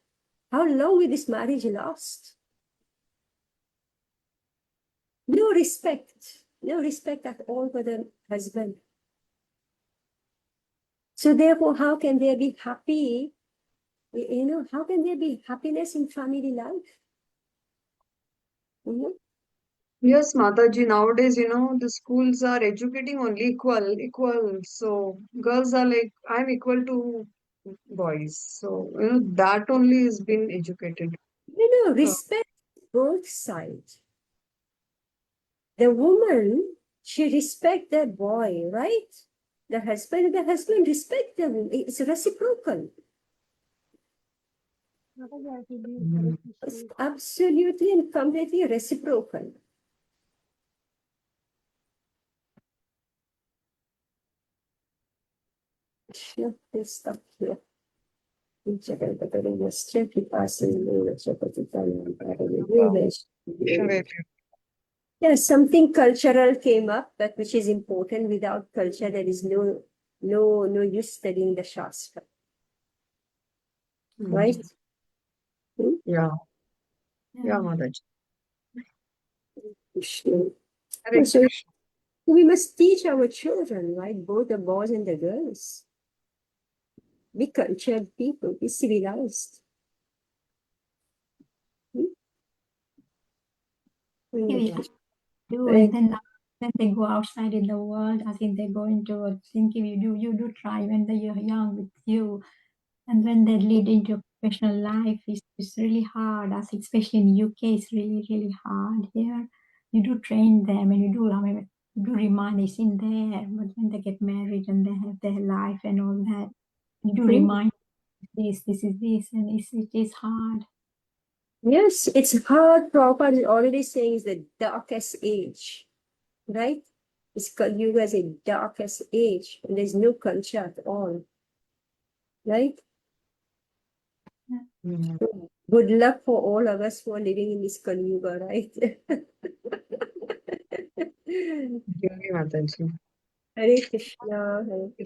how long will this marriage last? No respect at all for the husband. So therefore, how can there be happy? How can there be happiness in family life? Yes, Mataji, nowadays, the schools are educating only equal. So girls are like, I'm equal to boys. So, that only is being educated. Respect both sides. The woman, she respect the boy, right? The husband respect them. It's reciprocal. It's absolutely and completely reciprocal. Let's stop here. Yeah, something cultural came up, but which is important. Without culture, there is no no use studying the Shastra, right? Yeah, Yeah. Mataji. Krishna. Hare So Krishna. we must teach our children, right? Both the boys and the girls. Be cultured people, be civilized. Yeah. Do Right. and then when they go outside in the world, I think they go into a thinking you do try when they're young with you, and when they lead into professional life, it's really hard. I think especially in UK, it's really hard here. You do train them, and you do. I mean, you do remind it's in there, but when they get married and they have their life and all that, you do remind this is this, and it is hard. Yes, it's hard. Prabhupada is already saying it's the darkest age, right? It's Kali Yuga as a darkest age, and there's no culture at all, right? Mm. Good luck for all of us who are living in this Kali Yuga, right? Really, Mataji. Hare Krishna, Hare Krishna.